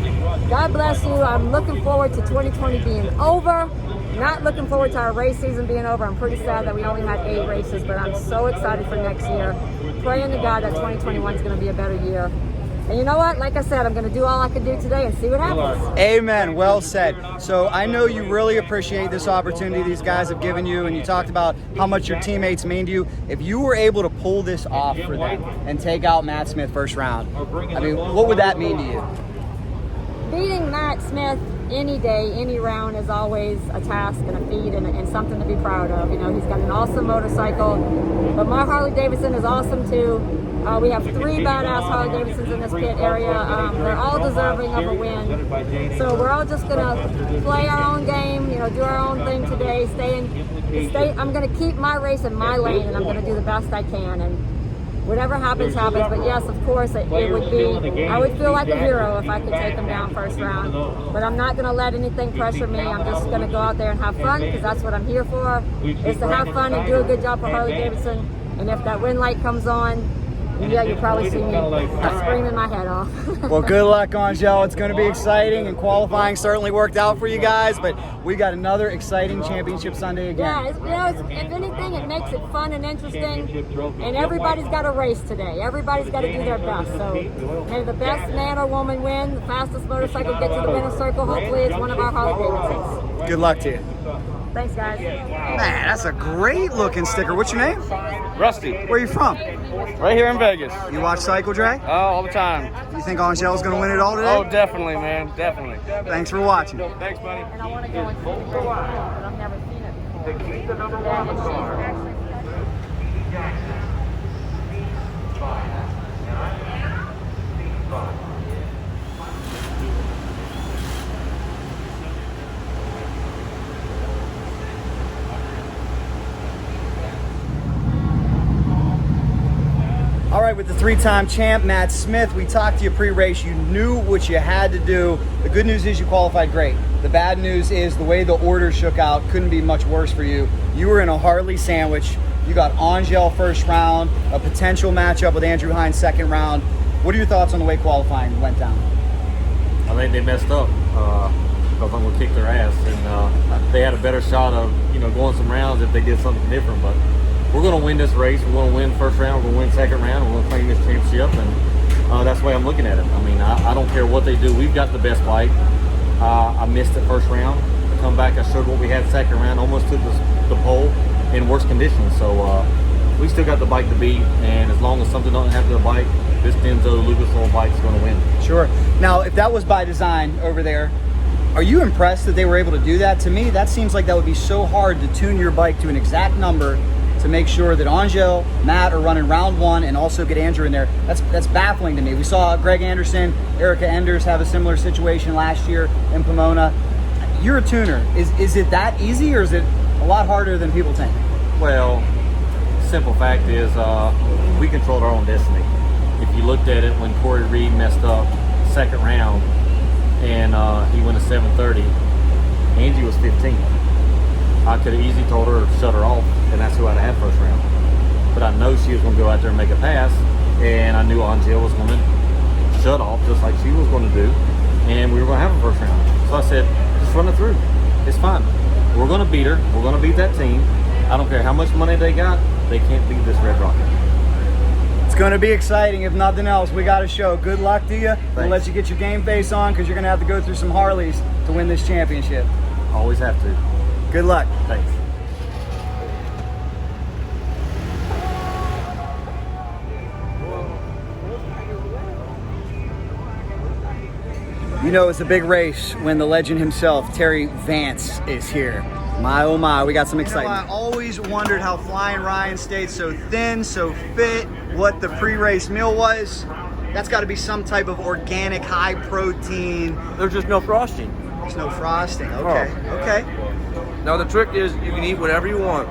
God bless you. I'm looking forward to 2020 being over. Not looking forward to our race season being over. I'm pretty sad that we only had 8 races, but I'm so excited for next year. Praying to God that 2021 is going to be a better year. And you know what? Like I said, I'm going to do all I can do today and see what happens. Amen. Well said. So I know you really appreciate this opportunity these guys have given you, and you talked about how much your teammates mean to you. If you were able to pull this off for them and take out Matt Smith first round, I mean, what would that mean to you? Beating Matt Smith any day, any round is always a task and a feat and something to be proud of. You know, he's got an awesome motorcycle, but my Harley Davidson is awesome too. We have 3 badass Harley Davidsons in this pit area. They're all deserving of a win. So we're all just gonna play our own game, you know, do our own thing today. I'm gonna keep my race in my lane, and I'm gonna do the best I can. And whatever happens, happens. But yes, of course, it would be, I would feel like a hero if I could take him down first round. But I'm not gonna let anything pressure me. I'm just gonna go out there and have fun, because that's what I'm here for, is to have fun and do a good job for Harley Davidson. And if that win light comes on, yeah, you'll probably see me screaming my head off. Well, good luck, Angelle. It's going to be exciting, and qualifying certainly worked out for you guys, but we got another exciting Championship Sunday again. Yeah, if anything, it makes it fun and interesting, and everybody's got a race today. Everybody's got to do their best. So may the best man or woman win, the fastest motorcycle get to the winner's circle. Hopefully it's one of our Harley Davidsons. Good luck to you. Thanks, guys. Man, that's a great looking sticker. What's your name? Rusty. Where are you from? Right here in Vegas. You watch Cycle Drag? Oh, all the time. You think Angelle's going to win it all today? Oh, definitely, man. Definitely. Thanks for watching. Thanks, buddy. And I want to go and see it, but I've never seen it. To keep the number 1 car. right, with the three-time champ, Matt Smith, we talked to you pre-race. You knew what you had to do. The good news is you qualified great. The bad news is the way the order shook out couldn't be much worse for you. You were in a Harley sandwich. You got Angelle first round, a potential matchup with Andrew Hines second round. What are your thoughts on the way qualifying went down? I think they messed up. Because I'm gonna kick their ass, and they had a better shot of going some rounds if they did something different. But we're gonna win this race. We're gonna win first round. We're gonna win second round. We're gonna claim this championship, and that's the way I'm looking at it. I mean, I don't care what they do. We've got the best bike. I missed it first round. I come back. I showed what we had second round. Almost took the pole in worse conditions. So we still got the bike to beat. And as long as something doesn't happen to the bike, this Denso Lucas Oil bike is gonna win. Sure. Now, if that was by design over there, are you impressed that they were able to do that? To me, that seems like that would be so hard to tune your bike to an exact number to make sure that Angelle, Matt are running round one and also get Andrew in there. That's baffling to me. We saw Greg Anderson, Erica Enders have a similar situation last year in Pomona. You're a tuner. Is it that easy, or is it a lot harder than people think? Well, simple fact is we controlled our own destiny. If you looked at it when Corey Reed messed up second round, and he went to 730. Angie was 15. I could have easily told her to shut her off, and that's who I'd have had first round. But I know she was going to go out there and make a pass, and I knew Angelle was going to shut off just like she was going to do, and we were going to have a first round. So I said, just run it through. It's fine. We're going to beat her. We're going to beat that team. I don't care how much money they got. They can't beat this Red Rocket. It's going to be exciting, if nothing else. We got a show. Good luck to you. Thanks. We'll let you get your game face on because you're going to have to go through some Harleys to win this championship. Always have to. Good luck. Thanks. You know it's a big race when the legend himself, Terry Vance, is here. My oh my, we got some excitement. I always wondered how Flyin Ryan stayed so thin, so fit, what the pre-race meal was. That's got to be some type of organic, high protein. There's just no frosting. There's no frosting, okay, okay. Now the trick is you can eat whatever you want.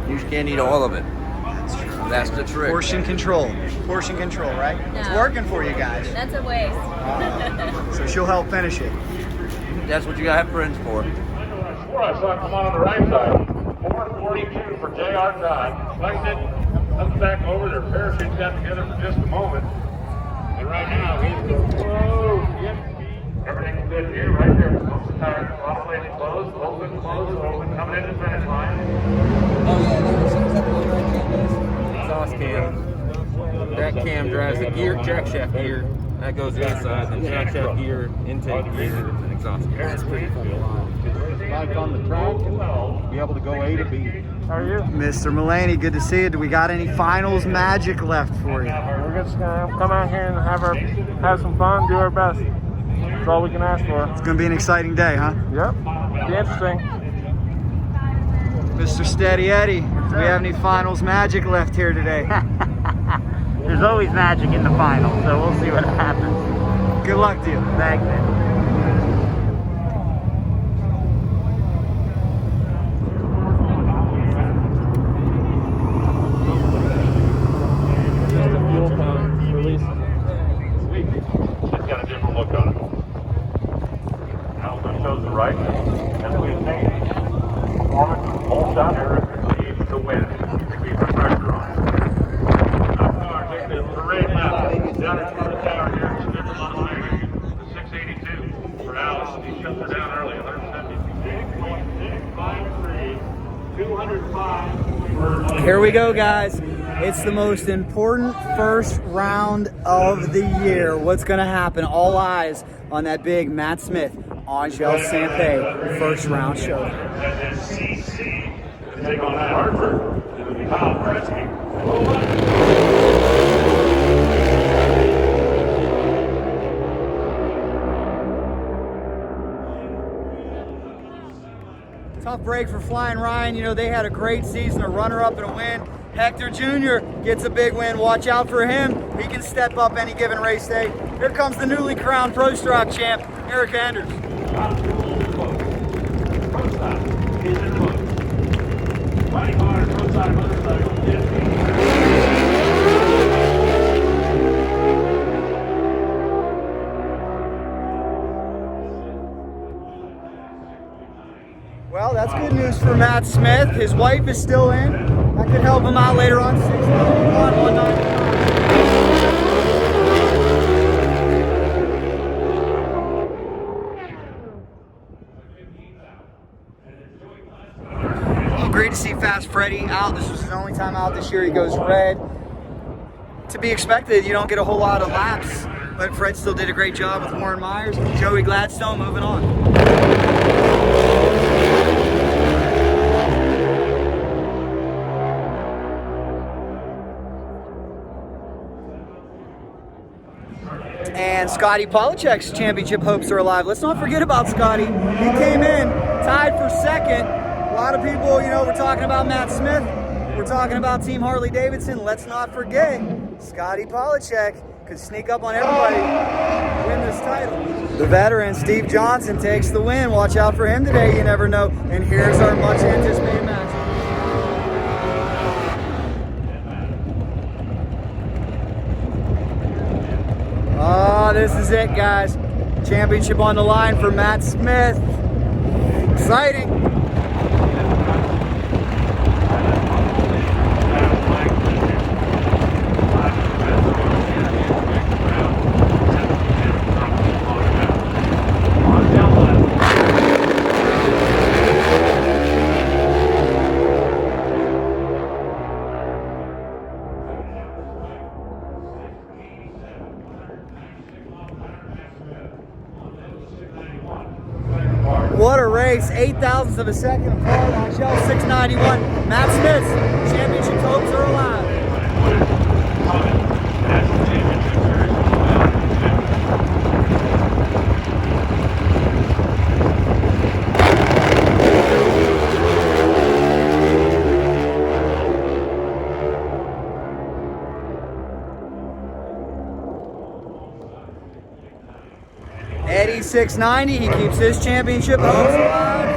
You just can't eat all of it. That's true. That's the trick. Portion control, right? No. It's working for you guys. That's a waste. So she'll help finish it. That's what you gotta have friends for. I saw it come on the right side. 442 for J.R. Dodd. Like I said, comes back over, their parachutes got together for just a moment. And right now, he's going, whoa, yep. Everything's good here, right there. Most of the tires oscillating closed, open, coming in the finish line. Oh yeah, exhaust cam. That cam drives the gear, jack shaft gear. That goes inside, the jack shaft gear, intake gear, and exhaust gear. That's pretty cool. Bike on the track and be able to go A to B. How are you? Mr. Mulaney, good to see you. Do we got any finals magic left for you? We're just gonna come out here and have some fun, do our best. That's all we can ask for. It's gonna be an exciting day, huh? Yep. Be interesting. Mr. Steady Eddie, do we have any finals magic left here today? There's always magic in the final, so we'll see what happens. Good luck to you. Thanks, man. It's got a different look on it. Now we chose the right, and we think all down here leads to win. Keep the pressure on. Take the parade lap down into the tower here. It's a different lot of line. 682 for Alice. He shuts her down early. 170. 205. Here we go, guys. It's the most important first round of the year. What's going to happen? All eyes on that big Matt Smith, Angelle Sampey first round showdown. Take on that Hartford. It'll be Kyle Krawiec. Tough break for Flyin Ryan. You know, they had a great season, a runner-up and a win. Hector Jr. gets a big win. Watch out for him. He can step up any given race day. Here comes the newly crowned Pro Stock champ, Erica Enders. Matt Smith. His wife is still in. That could help him out later on. 691, 199. Great to see Fast Freddy out. This was his only time out this year. He goes red. To be expected, you don't get a whole lot of laps, but Fred still did a great job with Warren Myers. Joey Gladstone moving on. And Scotty Polachek's championship hopes are alive. Let's not forget about Scotty. He came in, tied for second. A lot of people, you know, we're talking about Matt Smith. We're talking about Team Harley Davidson. Let's not forget, Scotty Polachek could sneak up on everybody, win this title. The veteran, Steve Johnson, takes the win. Watch out for him today, you never know. And here's our much anticipated match. Oh, this is it, guys. Championship on the line for Matt Smith. Exciting. What a race, 0.08 of a second apart. Angelle 691. Matt Smith's championship hopes are alive. Eddie 690, he keeps his championship hopes alive.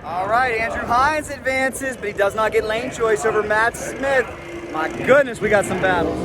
All right, Andrew Hines advances, but he does not get lane choice over Matt Smith. My goodness, we got some battles.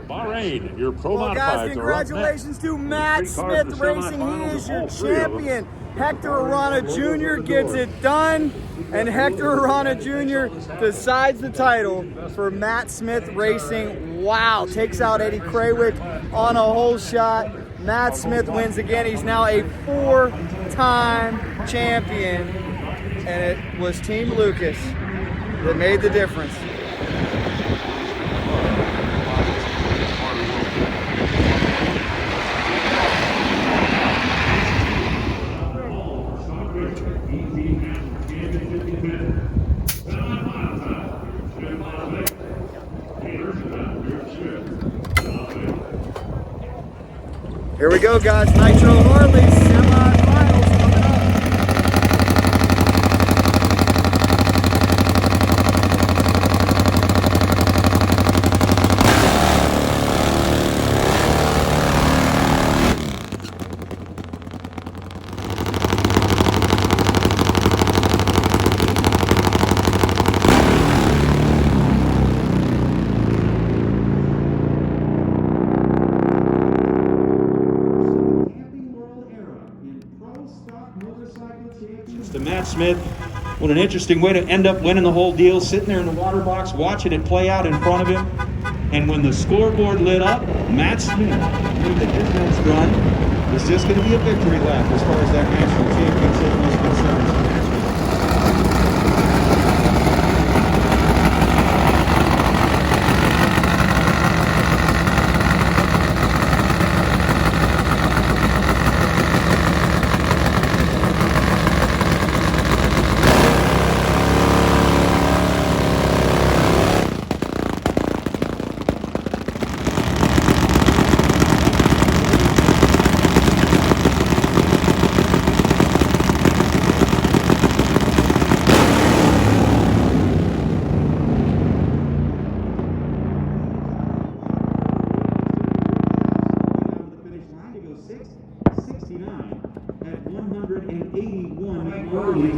Bahrain, your pro Well, modifieds guys, are up congratulations next. to Matt Smith Racing. He is your champion. Hector Arana Jr. gets it done, and Hector Arana Jr. decides the title for Matt Smith Racing. Wow, takes out Eddie Krawiec on a hole shot. Matt Smith wins again. He's now a 4-time champion, and it was Team Lucas that made the difference. Here we go, guys. Nitro Harley semi-finals coming up. To Matt Smith. What an interesting way to end up winning the whole deal, sitting there in the water box, watching it play out in front of him. And when the scoreboard lit up, Matt Smith knew that his next run was just going to be a victory lap as far as that national championship was concerned.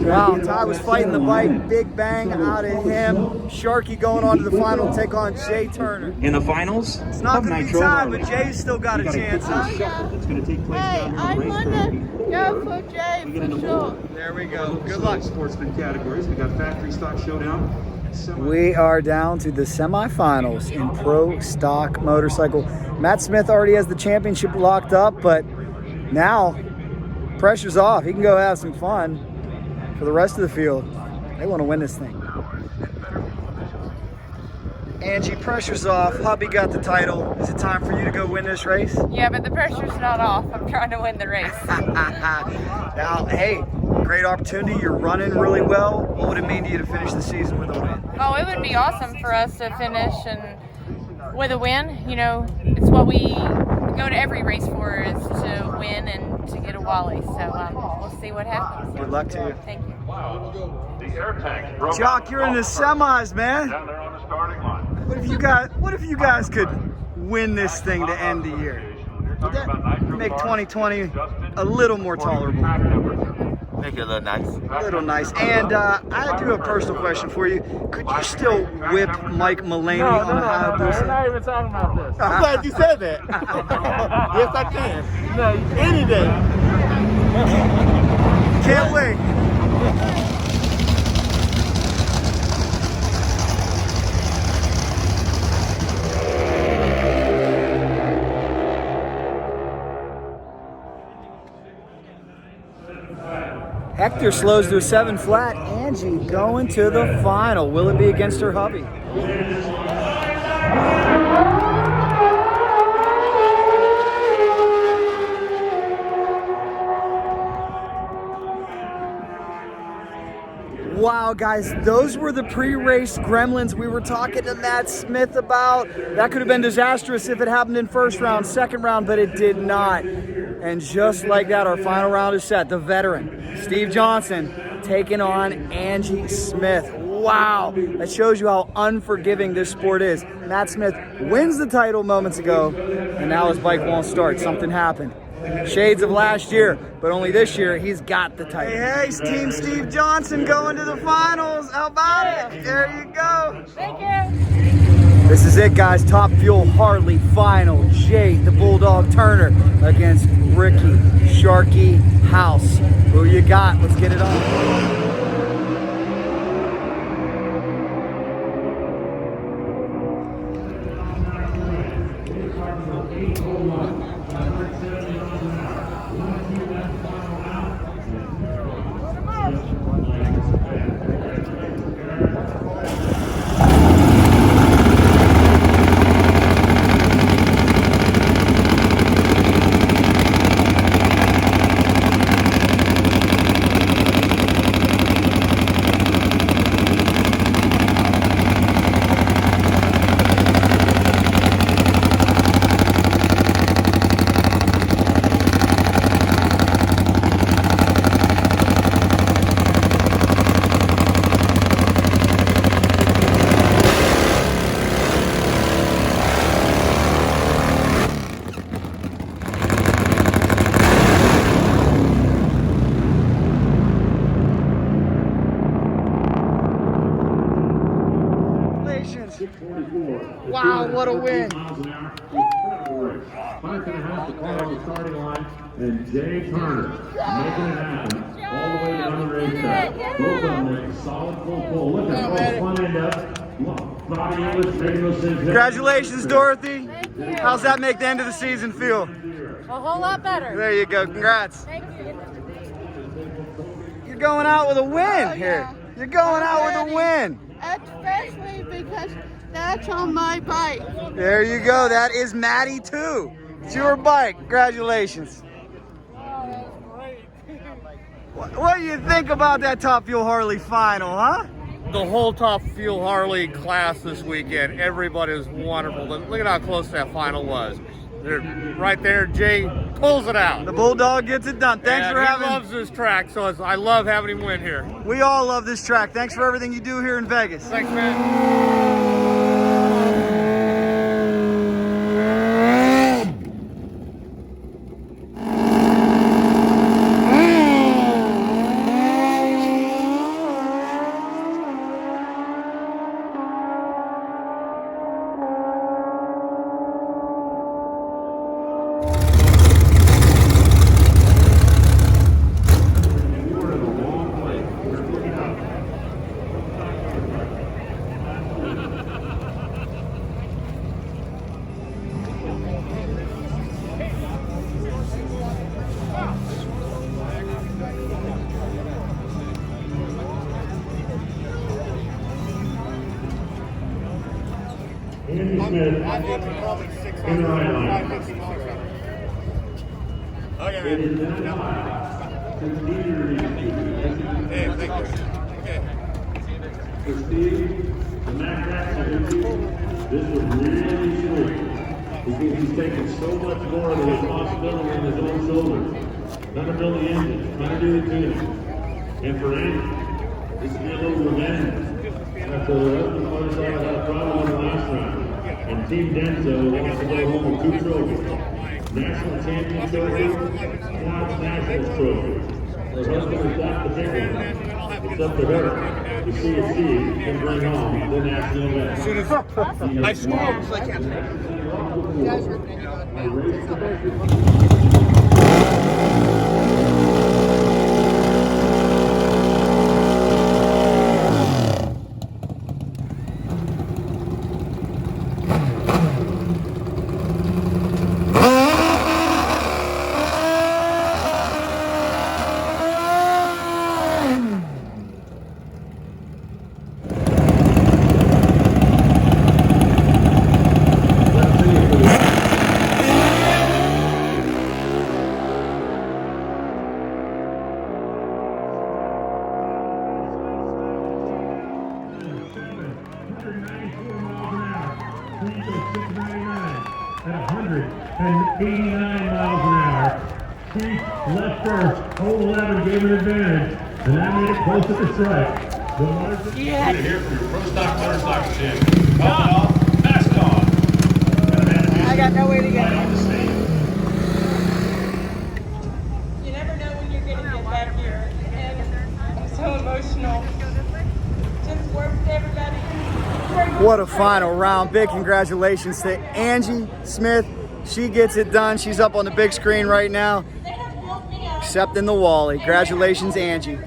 Wow, Ty was fighting the bike, big bang out of him. Sharky going on to the final, take on Jay Turner. In the finals, it's not going to be Ty, but Jay's still got a chance, huh? It's going to take place down I'm in the gonna go for Jay for sure. There we go. Good luck. Sportsman categories. We got factory stock showdown. We are down to the semifinals in pro stock motorcycle. Matt Smith already has the championship locked up, but now pressure's off. He can go have some fun for the rest of the field. They want to win this thing. Angie, pressure's off. Hubby got the title. Is it time for you to go win this race? Yeah, but the pressure's not off. I'm trying to win the race. Now, hey, great opportunity. You're running really well. What would it mean to you to finish the season with a win? Oh, it would be awesome for us to finish and with a win. You know, it's what we go to every race for, is to win and to get a Wally. So we'll see what happens. Good luck to you. Thank you. The air tank. Jock, you're in the semis, man. Down there on the starting line. What if you guys could win this thing to end the year? Would that make 2020 a little more tolerable? Make it a little nice. A little nice. And I do have a personal question for you. Could you still whip Mike Mulaney on a Hayabusa? We're not even talking about this. I'm glad you said that. Yes, I can. No, any day. Can't wait. Hector slows to a 7 flat. Angie going to the final. Will it be against her hubby? Wow, guys, those were the pre-race gremlins we were talking to Matt Smith about. That could have been disastrous if it happened in first round, second round, but it did not. And just like that, our final round is set. The veteran, Steve Johnson, taking on Angie Smith. Wow, that shows you how unforgiving this sport is. Matt Smith wins the title moments ago, and now his bike won't start. Something happened. Shades of last year, but only this year he's got the title. Hey, Team Steve Johnson going to the finals. How about it? There you go. Thank you. This is it, guys. Top Fuel Harley final. Jay, the Bulldog Turner, against Ricky, Sharky House. Who you got? Let's get it on. Wow, what a win. 5.5 to call on the starting line, and Jay Turner making it happen all the way down the racetrack. Both of them make a solid full pull. Look at both fun end up. Body English making those things. Congratulations, Dorothy. How's that make the end of the season feel? A whole lot better. There you go. Congrats. Thank you. You're going out with a win here. You're going out with a win. Especially because that's on my bike. There you go. That is Maddie too. It's your bike. Congratulations. What do you think about that Top Fuel Harley final, huh? The whole Top Fuel Harley class this weekend, everybody was wonderful. Look at how close that final was. They're right there, Jay pulls it out. The Bulldog gets it done. Thanks for having. He loves this track, so I love having him win here. We all love this track. Thanks for everything you do here in Vegas. Thanks, man. Angie Smith in the right line. It is now time to For Steve, the Mac this was really sweet because he's taking so much more of the responsibility on his own shoulders. Trying to build the engine, trying to do the tuning. And for Andy, this will be a little revenge. After the rest of the motorcycle had a problem on the last round. And Team Denso wants to go home with 2 trophies. National Champion Trophy, Squad National Trophy. Her husband has got the big one. It's up to her to see if she can bring home the national event. As soon as I smoked, I can't. At 189 miles an hour. She left first. 011 gave an advantage, and that made it close to the stripe. The margin. Yes. Here for your Pro Stock Motorcycle Champion. Helmet off, mask on. I got no way to get it. You never know when you're going to get back here. And I'm so emotional. Just work with everybody. What a final round. Big congratulations to Angie Smith. She gets it done. She's up on the big screen right now, accepting the Wally. Congratulations, Angie.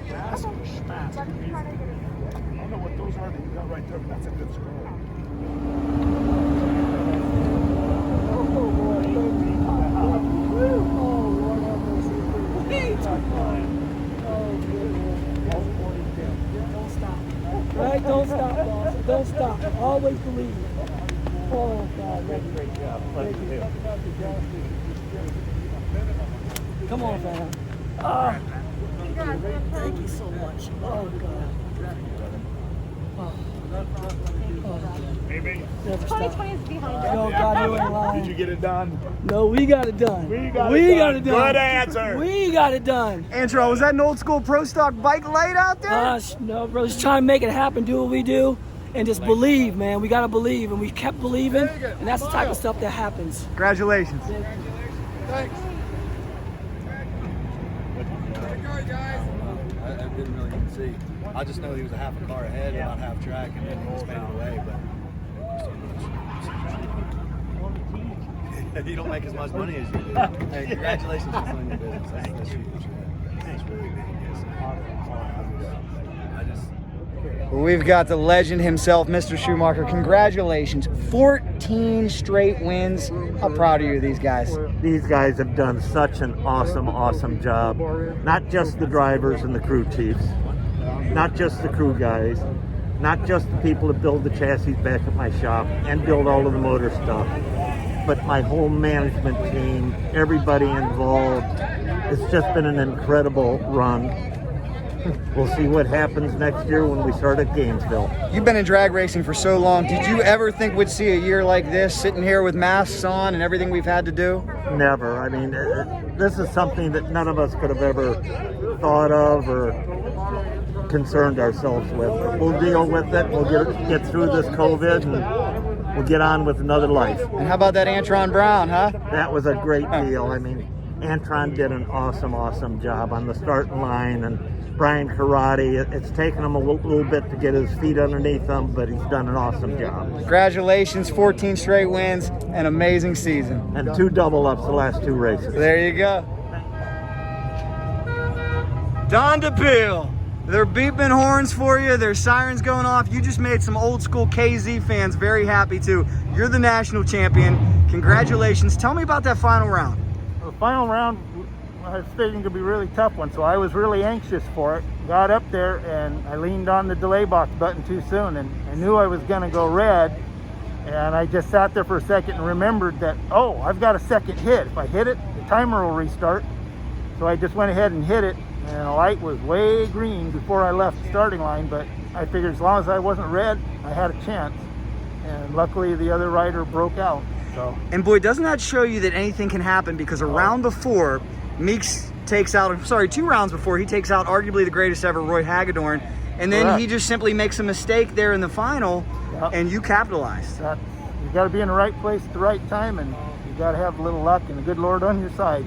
Right, don't stop, boss. Don't stop. Always believe. Oh, God. Great job. Thank you. Come on, fam. Thank you so much. Oh, God. Maybe. 2020 is behind us. No, God, you ain't lying. Did you get it done? No, we got it done. We got it done. Good answer. We got it done. Angelle, was that an old school Pro Stock bike light out there? No, bro. Just trying to make it happen. Do what we do. And just believe, man. We got to believe. And we kept believing. And that's the type of stuff that happens. Congratulations. Thanks. I didn't really even see. I just know he was a half a car ahead, about half track, and then he just made it away. But you don't make as much money as you do. Hey, congratulations on doing your business. That's huge. That's really big. We've got the legend himself, Mr. Schumacher. Congratulations. 14 straight wins. How proud are you of these guys? These guys have done such an awesome job. Not just the drivers and the crew chiefs, not just the crew guys, not just the people that build the chassis back at my shop and build all of the motor stuff, but my whole management team, everybody involved. It's just been an incredible run. We'll see what happens next year when we start at Gainesville. You've been in drag racing for so long. Did you ever think we'd see a year like this, sitting here with masks on and everything we've had to do? Never. I mean, this is something that none of us could have ever thought of or concerned ourselves with. But we'll deal with it. We'll get through this COVID and we'll get on with another life. And how about that Antron Brown, huh? That was a great deal. I mean, Antron did an awesome job on the starting line, and Brian Karate, it's taken him a little bit to get his feet underneath him, but he's done an awesome job. Congratulations, 14 straight wins, an amazing season. And 2 double-ups the last 2 races. There you go. Don DePille. They're beeping horns for you. There's sirens going off. You just made some old school KZ fans very happy too. You're the national champion. Congratulations. Tell me about that final round. The final round, I was thinking it could be a really tough one, so I was really anxious for it. Got up there and I leaned on the delay box button too soon, and I knew I was going to go red, and I just sat there for a second and remembered that, oh, I've got a second hit. If I hit it, the timer will restart. So I just went ahead and hit it, and the light was way green before I left the starting line, but I figured as long as I wasn't red, I had a chance. And luckily the other rider broke out. So. And boy, doesn't that show you that anything can happen, because around before, Meeks takes out, 2 rounds before, he takes out arguably the greatest ever, Roy Hagedorn, and then he just simply makes a mistake there in the final, and you capitalized. You got to be in the right place at the right time, and you got to have a little luck and the good Lord on your side.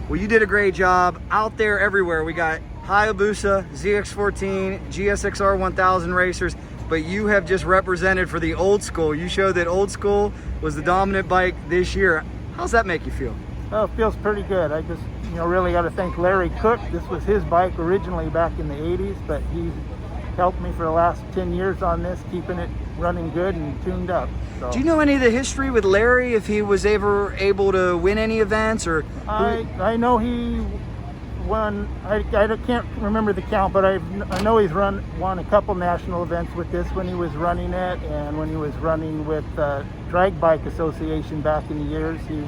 Well, you did a great job out there everywhere. We got Hayabusa, ZX14, GSXR 1000 racers, but you have just represented for the old school. You showed that old school was the dominant bike this year. How's that make you feel? Oh, it feels pretty good. I just, really got to thank Larry Cook. This was his bike originally back in the 80s, but he's helped me for the last 10 years on this, keeping it running good and tuned up. So. Do you know any of the history with Larry, if he was ever able to win any events? Or I know he won, I can't remember the count, but I know he's won a couple national events with this when he was running it, and when he was running with Drag Bike Association back in the years, he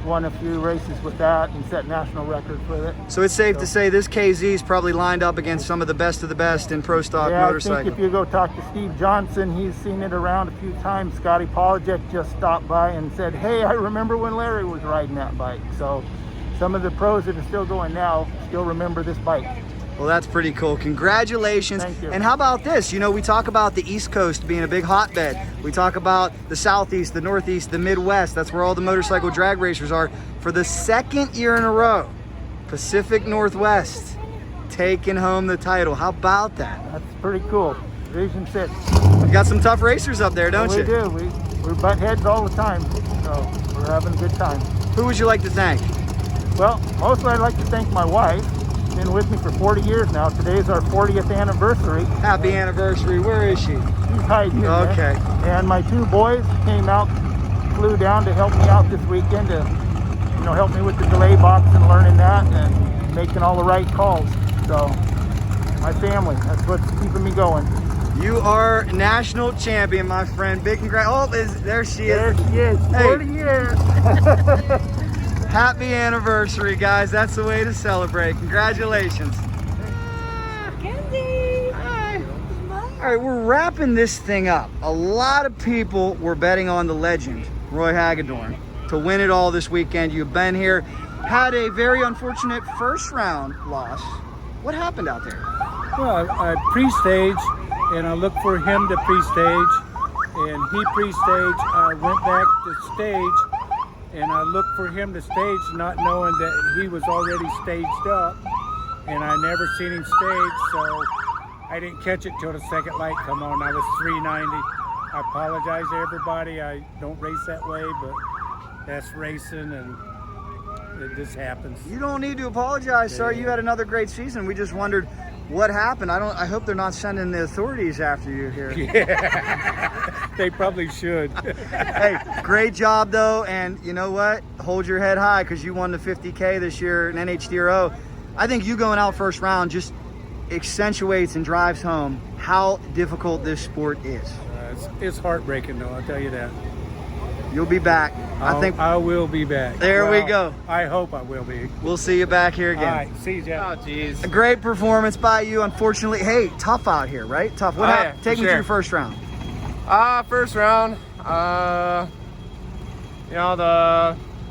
won a few races with that and set national records with it. So it's safe to say this KZ is probably lined up against some of the best in pro stock motorcycle. I think if you go talk to Steve Johnson, he's seen it around a few times. Scotty Polajek just stopped by and said, hey, I remember when Larry was riding that bike. So some of the pros that are still going now still remember this bike. Well, that's pretty cool. Congratulations. Thank you. And how about this? We talk about the East Coast being a big hotbed. We talk about the Southeast, the Northeast, the Midwest. That's where all the motorcycle drag racers are. For the 2nd year in a row, Pacific Northwest taking home the title. How about that? That's pretty cool. Division 6. You got some tough racers up there, don't we you? do. We butt heads all the time, so we're having a good time. Who would you like to thank? Well, mostly I'd like to thank my wife. Been with me for 40 years now. Today's our 40th anniversary. Happy anniversary. Where is she? She's hiding in there. Okay. And my 2 boys came out, flew down to help me out this weekend to, help me with the delay box and learning that and making all the right calls. So, my family, that's what's keeping me going. You are national champion, my friend. Big congrats. Oh, there she is. There she is. 40 years. Happy anniversary, guys. That's the way to celebrate. Congratulations. Kenzie. Hi. All right, we're wrapping this thing up. A lot of people were betting on the legend, Roy Hagedorn, to win it all this weekend. You've been here, had a very unfortunate first round loss. What happened out there? Well, I pre-staged, and I looked for him to pre-stage, and he pre-staged. I went back to stage, and I looked for him to stage, not knowing that he was already staged up, and I never seen him stage, so I didn't catch it till the second light come on. I was 390. I apologize to everybody. I don't race that way, but that's racing, and it just happens. You don't need to apologize, sir. You had another great season. We just wondered what happened. I hope they're not sending the authorities after you here. Yeah, they probably should. Hey, great job though, and you know what? Hold your head high because you won the 50K this year in NHRA. I think you going out first round just accentuates and drives home how difficult this sport is. It's heartbreaking though, I'll tell you that. You'll be back. I think I will be back. There we go. I hope I will be. We'll see you back here again. All right, see you, Jeff. Oh, jeez. A great performance by you. Unfortunately, hey, tough out here, right? Tough. What happened? Take me through your first round. First round. The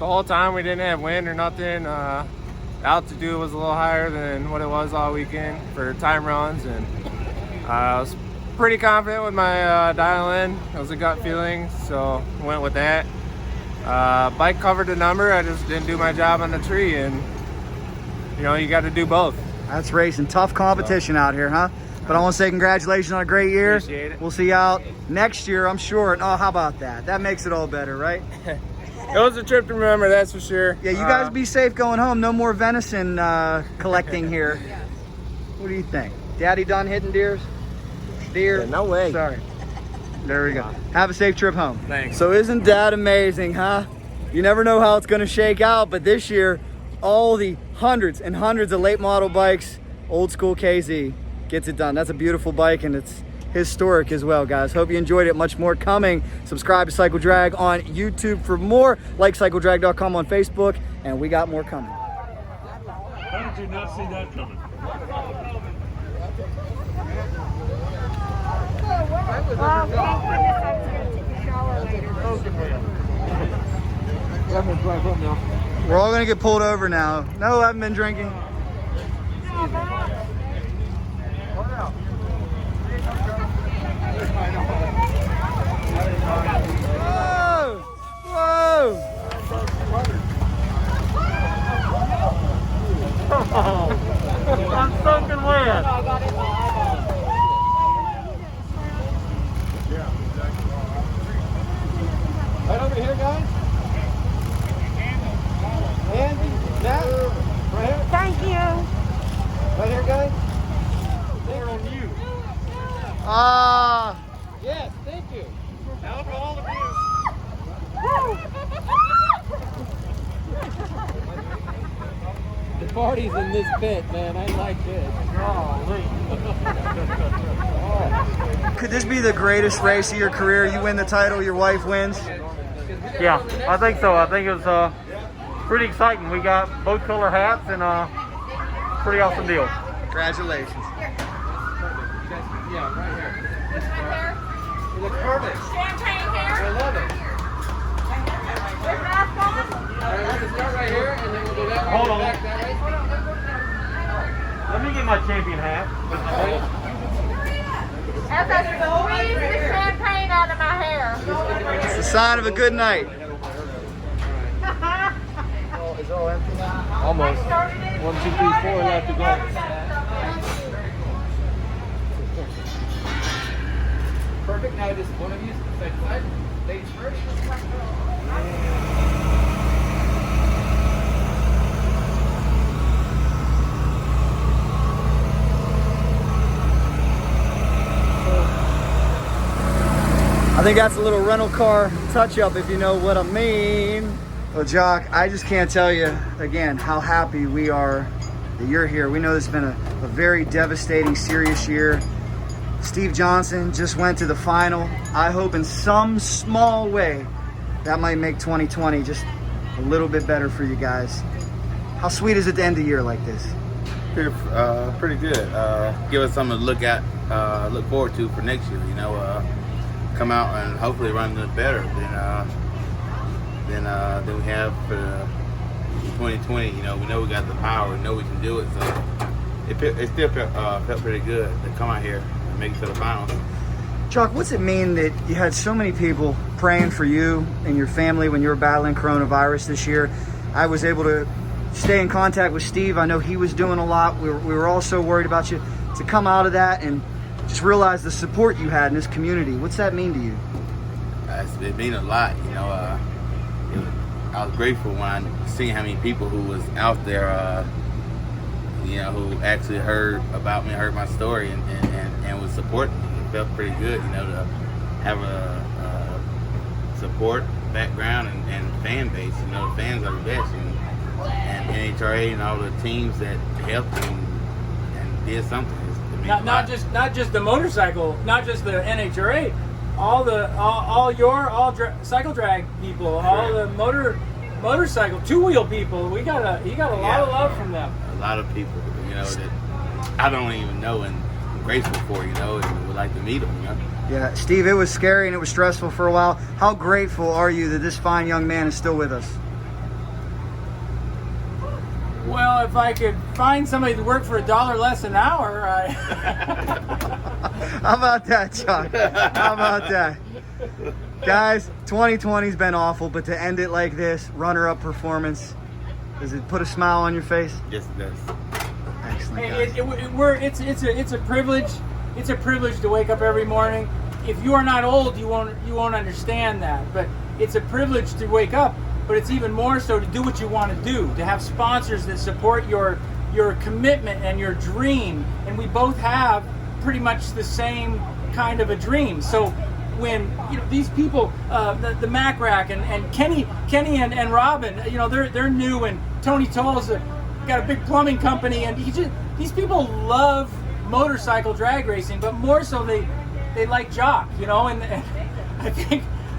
whole time we didn't have wind or nothing. Altitude was a little higher than what it was all weekend for time runs, and I was pretty confident with my dial in. It was a gut feeling, so went with that. Bike covered the number. I just didn't do my job on the tree, and you got to do both. That's racing. Tough competition out here, huh? But I want to say congratulations on a great year. Appreciate it. We'll see you out next year, I'm sure. Oh, how about that? That makes it all better, right? It was a trip to remember, that's for sure. Yeah, you guys be safe going home. No more venison collecting here. What do you think? Daddy done hitting deer? Yeah, no way. Sorry. There we go. Have a safe trip home. Thanks. So isn't that amazing, huh? You never know how it's going to shake out, but this year, all the hundreds and hundreds of late model bikes, old school KZ gets it done. That's a beautiful bike, and it's historic as well, guys. Hope you enjoyed it. Much more coming. Subscribe to Cycle Drag on YouTube for more. Like CycleDrag.com on Facebook, and we got more coming. How did you not see that coming? Well, thank goodness I was going to take a shower later. We're all gonna get pulled over now. No, I haven't been drinking. Whoa! Whoa! I'm soaking wet. Right over here, guys. Andy, Jack, right here. Thank you. Right here, guys. They're on you. Yes, thank you. Alcohol abuse. The party's in this pit, man. I like this. Could this be the greatest race of your career? You win the title, your wife wins? Yeah, I think so. I think it was pretty exciting. We got both color hats and pretty awesome deal. Congratulations. Yeah, right here. It looks perfect. Champagne here. I love it. All right, we're going to start right here, and then we'll do that way. Hold on. Back that way. Let me get my champion hat. As I squeeze the champagne out of my hair. It's the sign of a good night. Is it all empty now? Almost. 1, 2, 3, 4 left to go. Now, just one of you side to side. Ladies first. I think that's a little rental car touch-up, if you know what I mean. Well, Jock, I just can't tell you, again, how happy we are that you're here. We know this has been a very devastating, serious year. Steve Johnson just went to the final. I hope in some small way that might make 2020 just a little bit better for you guys. How sweet is it to end a year like this? Pretty good. Give us something to look forward to for next year. You know, come out and hopefully run a little better than we have for 2020. You know, we know we got the power. We know we can do it. So it still felt pretty good to come out here and make it to the finals. Jock, what's it mean that you had so many people praying for you and your family when you were battling coronavirus this year? I was able to stay in contact with Steve. I know he was doing a lot. We were all so worried about you. To come out of that and just realize the support you had in this community. What's that mean to you? It means a lot. You know, I was grateful when I seen how many people who was out there, you know, who actually heard about me, heard my story, and was supporting me. It felt pretty good, you know, to have a support background and fan base. You know, the fans are the best, and NHRA and all the teams that helped and did something. Not just the motorcycle, not just the NHRA, all your cycle drag people, all the motorcycle two-wheel people. You got a lot of love from them. A lot of people, you know, that I don't even know and I'm grateful for, you know, and would like to meet them, you know. Yeah, Steve, it was scary and it was stressful for a while. How grateful are you that this fine young man is still with us? Well, if I could find somebody to work for $1 less an hour, How about that, Jock? How about that? Guys, 2020's been awful, but to end it like this, runner-up performance, does it put a smile on your face? Yes, it does. Excellent. It's a privilege. It's a privilege to wake up every morning. If you are not old, you won't understand that. But it's a privilege to wake up. But it's even more so to do what you want to do, to have sponsors that support your commitment and your dream. And we both have pretty much the same kind of a dream. So when these people, the Mac Rack and Kenny and Robin, they're new, and Tony Toll's got a big plumbing company, and these people love motorcycle drag racing, but more so they like Jock, and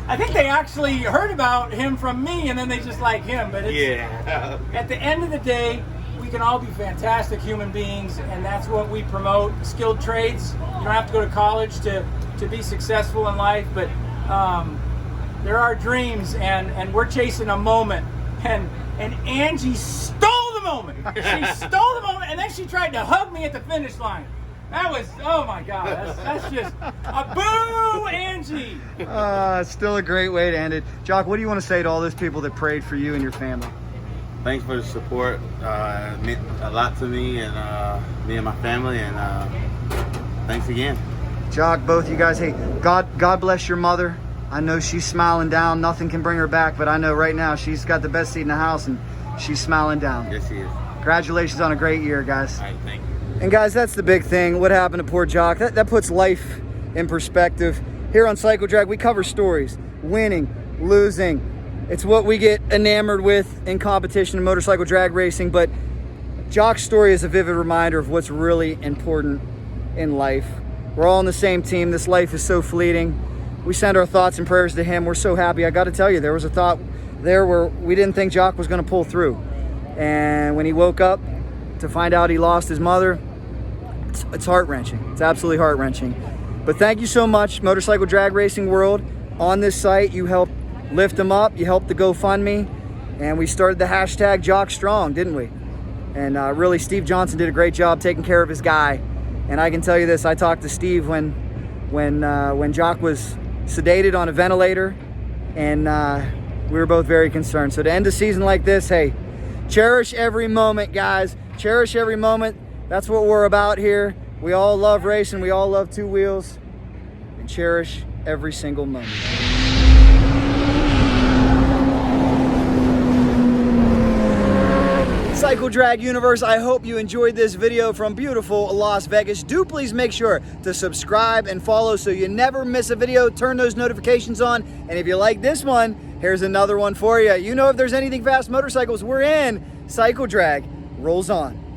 I think they actually heard about him from me, and then they just like him. But at the end of the day, we can all be fantastic human beings, and that's what we promote. Skilled trades. You don't have to go to college to be successful in life, but there are dreams, and we're chasing a moment. And Angie stole the moment. She stole the moment, and then she tried to hug me at the finish line. That was, oh my God, that's just a boo, Angie. Still a great way to end it. Jock, what do you want to say to all those people that prayed for you and your family? Thanks for the support. It meant a lot to me and me and my family, and thanks again. Jock, both you guys, hey, God bless your mother. I know she's smiling down. Nothing can bring her back, but I know right now she's got the best seat in the house, and she's smiling down. Yes, she is. Congratulations on a great year, guys. All right, thank you. And guys, that's the big thing. What happened to poor Jock? That puts life in perspective. Here on Cycle Drag, we cover stories, winning, losing. It's what we get enamored with in competition in motorcycle drag racing, but Jock's story is a vivid reminder of what's really important in life. We're all on the same team. This life is so fleeting. We send our thoughts and prayers to him. We're so happy. I got to tell you, there was a thought there where we didn't think Jock was going to pull through. And when he woke up to find out he lost his mother, it's heart-wrenching. It's absolutely heart-wrenching. But thank you so much, Motorcycle Drag Racing World. On this site, you helped lift him up. You helped the GoFundMe. And we started the hashtag JockStrong, didn't we? And really, Steve Johnson did a great job taking care of his guy. And I can tell you this, I talked to Steve when Jock was sedated on a ventilator, and we were both very concerned. So to end a season like this, hey, cherish every moment, guys. Cherish every moment. That's what we're about here. We all love racing. We all love two wheels. And cherish every single moment. Cycle Drag Universe, I hope you enjoyed this video from beautiful Las Vegas. Do please make sure to subscribe and follow so you never miss a video. Turn those notifications on. And if you like this one, here's another one for you. You know, if there's anything fast motorcycles, we're in. Cycle Drag rolls on.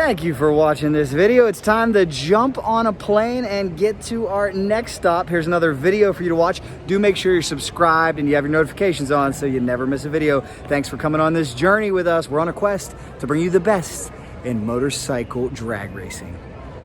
Thank you for watching this video. It's time to jump on a plane and get to our next stop. Here's another video for you to watch. Do make sure you're subscribed and you have your notifications on so you never miss a video. Thanks for coming on this journey with us. We're on a quest to bring you the best in motorcycle drag racing.